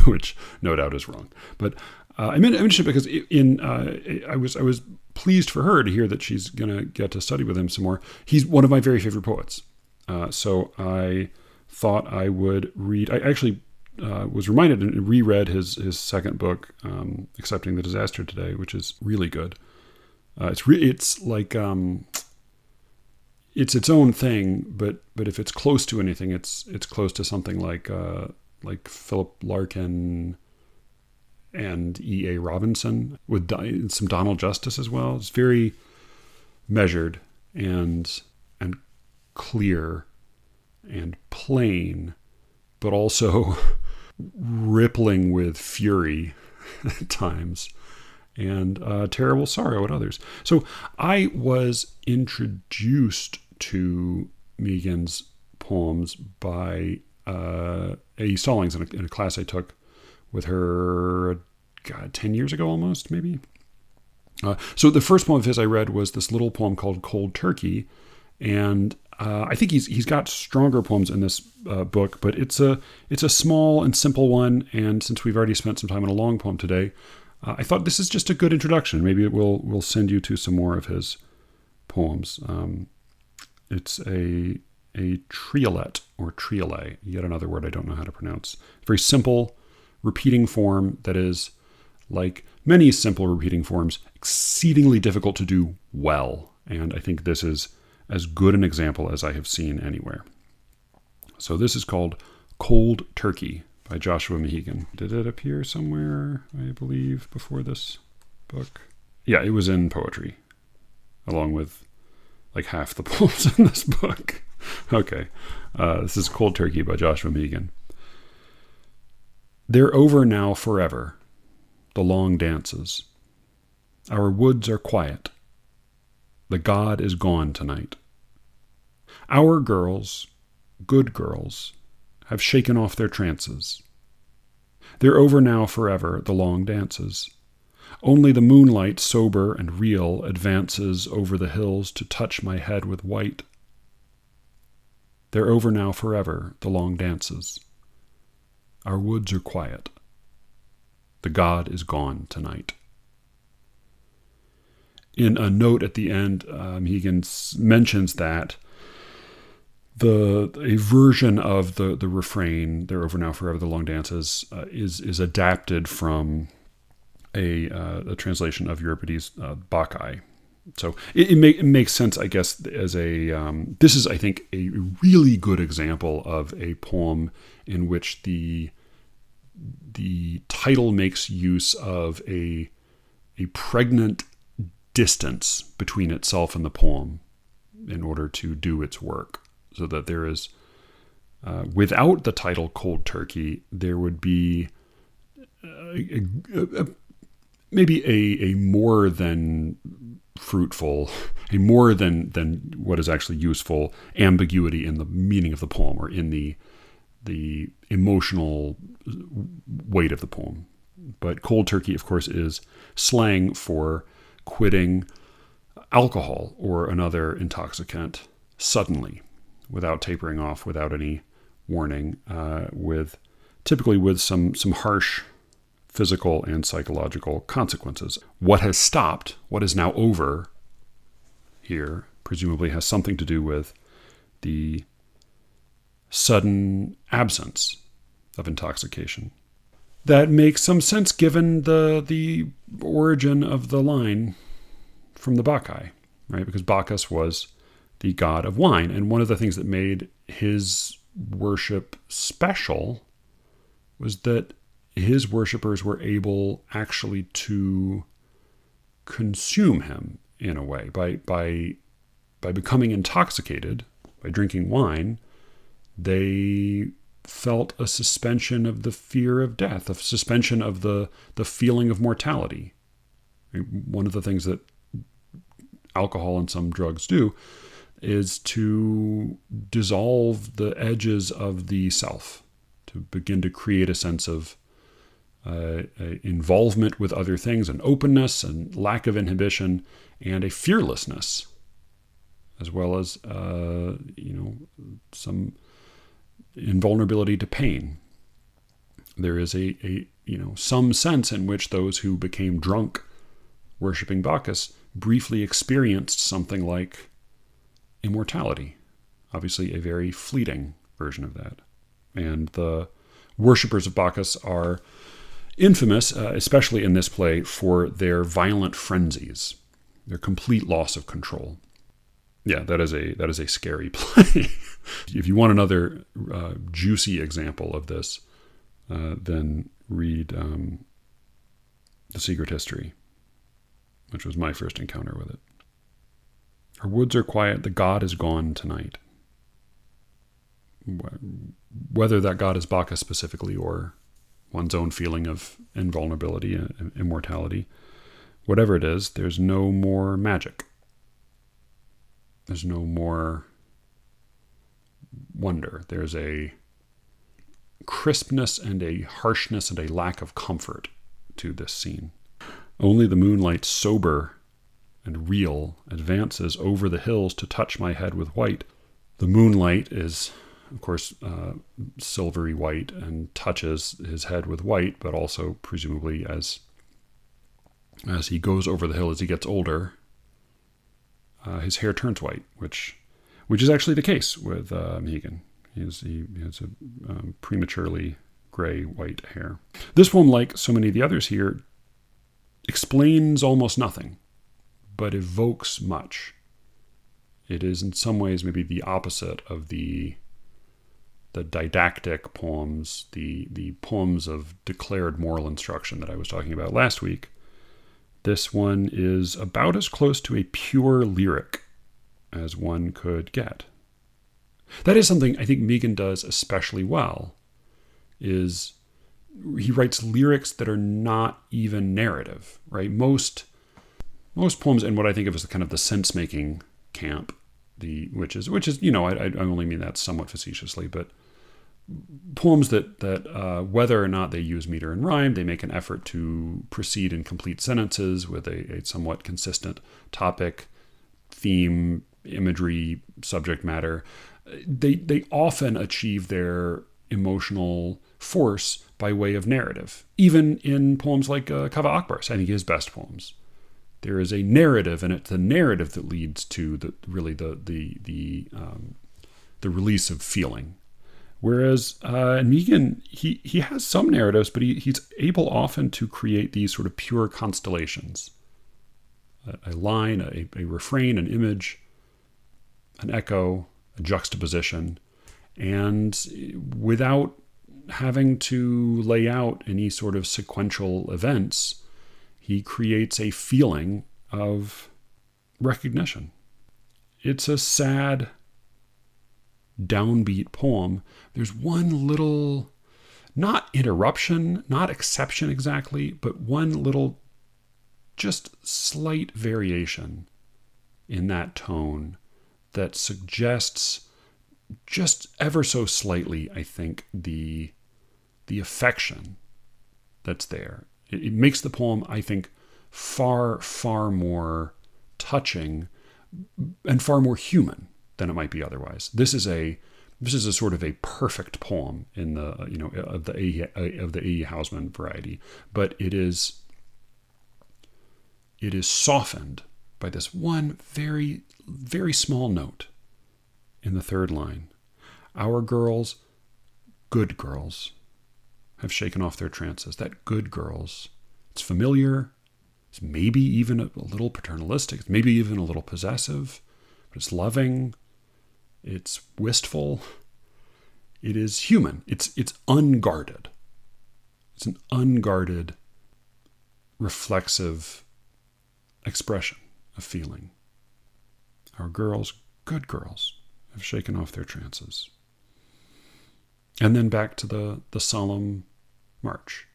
which no doubt is wrong. But I mentioned it because I was pleased for her to hear that she's going to get to study with him some more. He's one of my very favorite poets. So I thought I would read. I actually was reminded and reread his second book, Accepting the Disaster Today, which is really good. It's like it's its own thing, but if it's close to anything, it's close to something like Philip Larkin and E.A. Robinson with some Donald Justice as well. It's very measured and clear and plain, but also rippling with fury at times and terrible sorrow at others. So I was introduced to Meegan's poems by A. Stallings in a class I took with her, 10 years ago almost, maybe. So the first poem of his I read was this little poem called Cold Turkey, and I think he's got stronger poems in this book, but it's a small and simple one. And since we've already spent some time on a long poem today, I thought this is just a good introduction. Maybe we'll send you to some more of his poems. It's a triolet or triolet, yet another word I don't know how to pronounce. Very simple, repeating form that is, like many simple repeating forms, exceedingly difficult to do well. And I think this is as good an example as I have seen anywhere. So this is called Cold Turkey by Joshua Meegan. Did it appear somewhere, I believe, before this book? Yeah, it was in poetry, along with like half the poems in this book. Okay, this is Cold Turkey by Joshua Meegan. They're over now forever, the long dances. Our woods are quiet. The god is gone tonight. Our girls, good girls, have shaken off their trances. They're over now forever, the long dances. Only the moonlight, sober and real, advances over the hills to touch my head with white. They're over now forever, the long dances. Our woods are quiet. The god is gone tonight. In a note at the end, Meegan mentions that a version of the refrain, "They're over now forever, the long dances," is adapted from a translation of Euripides Bacchae. So it makes sense, I guess, as this is, I think, a really good example of a poem in which the title makes use of a pregnant distance between itself and the poem in order to do its work. So that there is, without the title Cold Turkey, there would be maybe a more than fruitful, a more than what is actually useful ambiguity in the meaning of the poem or in the emotional weight of the poem. But Cold Turkey, of course, is slang for quitting alcohol or another intoxicant suddenly, without tapering off, without any warning, typically with some harsh physical and psychological consequences. What has stopped, what is now over here, presumably has something to do with the sudden absence of intoxication. That makes some sense given the origin of the line from the Bacchae, right? Because Bacchus was the god of wine. And one of the things that made his worship special was that his worshipers were able actually to consume him in a way. By becoming intoxicated, by drinking wine, they felt a suspension of the fear of death, a suspension of the feeling of mortality. One of the things that alcohol and some drugs do is to dissolve the edges of the self, to begin to create a sense of involvement with other things, an openness and lack of inhibition, and a fearlessness, as well as some invulnerability to pain. There is some sense in which those who became drunk worshiping Bacchus briefly experienced something like immortality. Obviously, a very fleeting version of that. And the worshippers of Bacchus are infamous, especially in this play, for their violent frenzies, their complete loss of control. Yeah, that is a scary play. If you want another juicy example of this, then read The Secret History, which was my first encounter with it. Our woods are quiet, the god is gone tonight. Whether that god is Bacchus specifically or one's own feeling of invulnerability and immortality, whatever it is, there's no more magic. There's no more wonder. There's a crispness and a harshness and a lack of comfort to this scene. Only the moonlight, sober and real, advances over the hills to touch my head with white. The moonlight is, of course, silvery white and touches his head with white, but also presumably as he goes over the hill, as he gets older, his hair turns white, which is actually the case with Megan. He has a prematurely gray-white hair. This poem, like so many of the others here, explains almost nothing, but evokes much. It is in some ways maybe the opposite of the didactic poems, the poems of declared moral instruction that I was talking about last week. This one is about as close to a pure lyric as one could get. That is something I think Megan does especially well, is he writes lyrics that are not even narrative, right? Most poems in what I think of as the kind of the sense-making camp, which is I only mean that somewhat facetiously, but poems that whether or not they use meter and rhyme, they make an effort to proceed in complete sentences with a somewhat consistent topic, theme, imagery, subject matter. They often achieve their emotional force by way of narrative. Even in poems like Kava Akbar's, I think his best poems, there is a narrative, and it's the narrative that leads to the release of feeling. Whereas Megan, he has some narratives, but he's able often to create these sort of pure constellations. A line, a refrain, an image, an echo, a juxtaposition, and without having to lay out any sort of sequential events, he creates a feeling of recognition. It's a sad, downbeat poem. There's one little, not interruption, not exception exactly, but one little, just slight variation in that tone that suggests just ever so slightly, I think, the affection that's there. It makes the poem, I think, far, far more touching and far more human than it might be otherwise. This is a sort of a perfect poem in the of the A. Hausman variety, but it is softened by this one very, very small note in the third line. Our girls, good girls, have shaken off their trances. That good girls, it's familiar, it's maybe even a little paternalistic, it's maybe even a little possessive, but it's loving, it's wistful, it is human, it's unguarded. It's an unguarded, reflexive expression of feeling. Our girls, good girls, have shaken off their trances. And then back to the solemn march.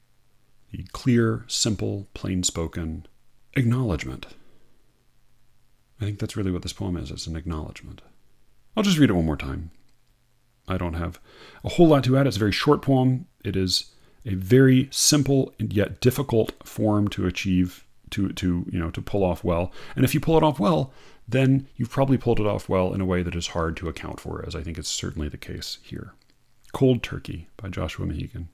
The clear, simple, plain-spoken acknowledgement. I think that's really what this poem is. It's an acknowledgement. I'll just read it one more time. I don't have a whole lot to add. It's a very short poem. It is a very simple and yet difficult form to achieve, to pull off well. And if you pull it off well, then you've probably pulled it off well in a way that is hard to account for, as I think it's certainly the case here. Cold Turkey by Joshua Mehigan.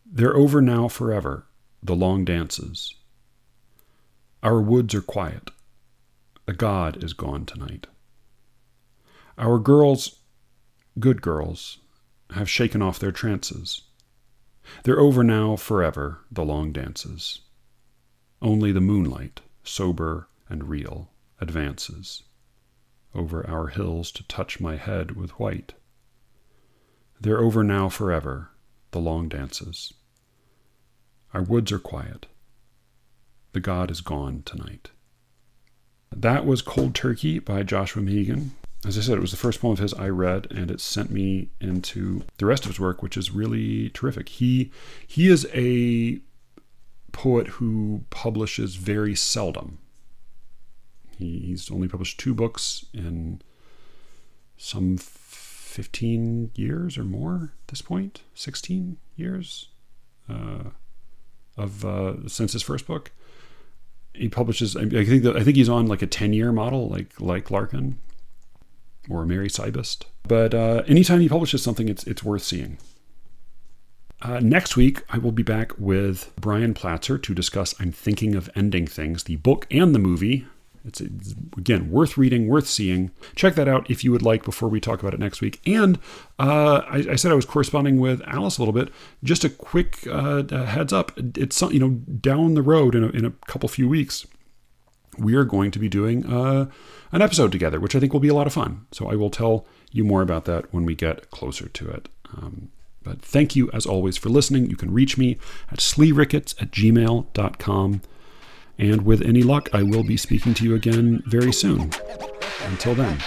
They're over now forever, the long dances. Our woods are quiet. The god is gone tonight. Our girls, good girls, have shaken off their trances. They're over now forever, the long dances. Only the moonlight, sober and real, advances over our hills to touch my head with white. They're over now forever, the long dances. Our woods are quiet. The god is gone tonight. That was Cold Turkey by Joshua Mehigan. As I said, it was the first poem of his I read, and it sent me into the rest of his work, which is really terrific. He is a poet who publishes very seldom. He's only published 2 books in some 15 years or more at this point, 16 years since his first book. He publishes, I think he's on like a 10-year model, like Larkin or Mary Sybist. But anytime he publishes something, it's worth seeing. Next week, I will be back with Brian Platzer to discuss I'm Thinking of Ending Things, the book and the movie. It's again, worth reading, worth seeing. Check that out if you would like before we talk about it next week. And I said I was corresponding with Alice a little bit. Just a quick heads up. It's down the road in a few weeks, we are going to be doing an episode together, which I think will be a lot of fun. So I will tell you more about that when we get closer to it. But thank you, as always, for listening. You can reach me at sleerickets@gmail.com. And with any luck, I will be speaking to you again very soon. Until then.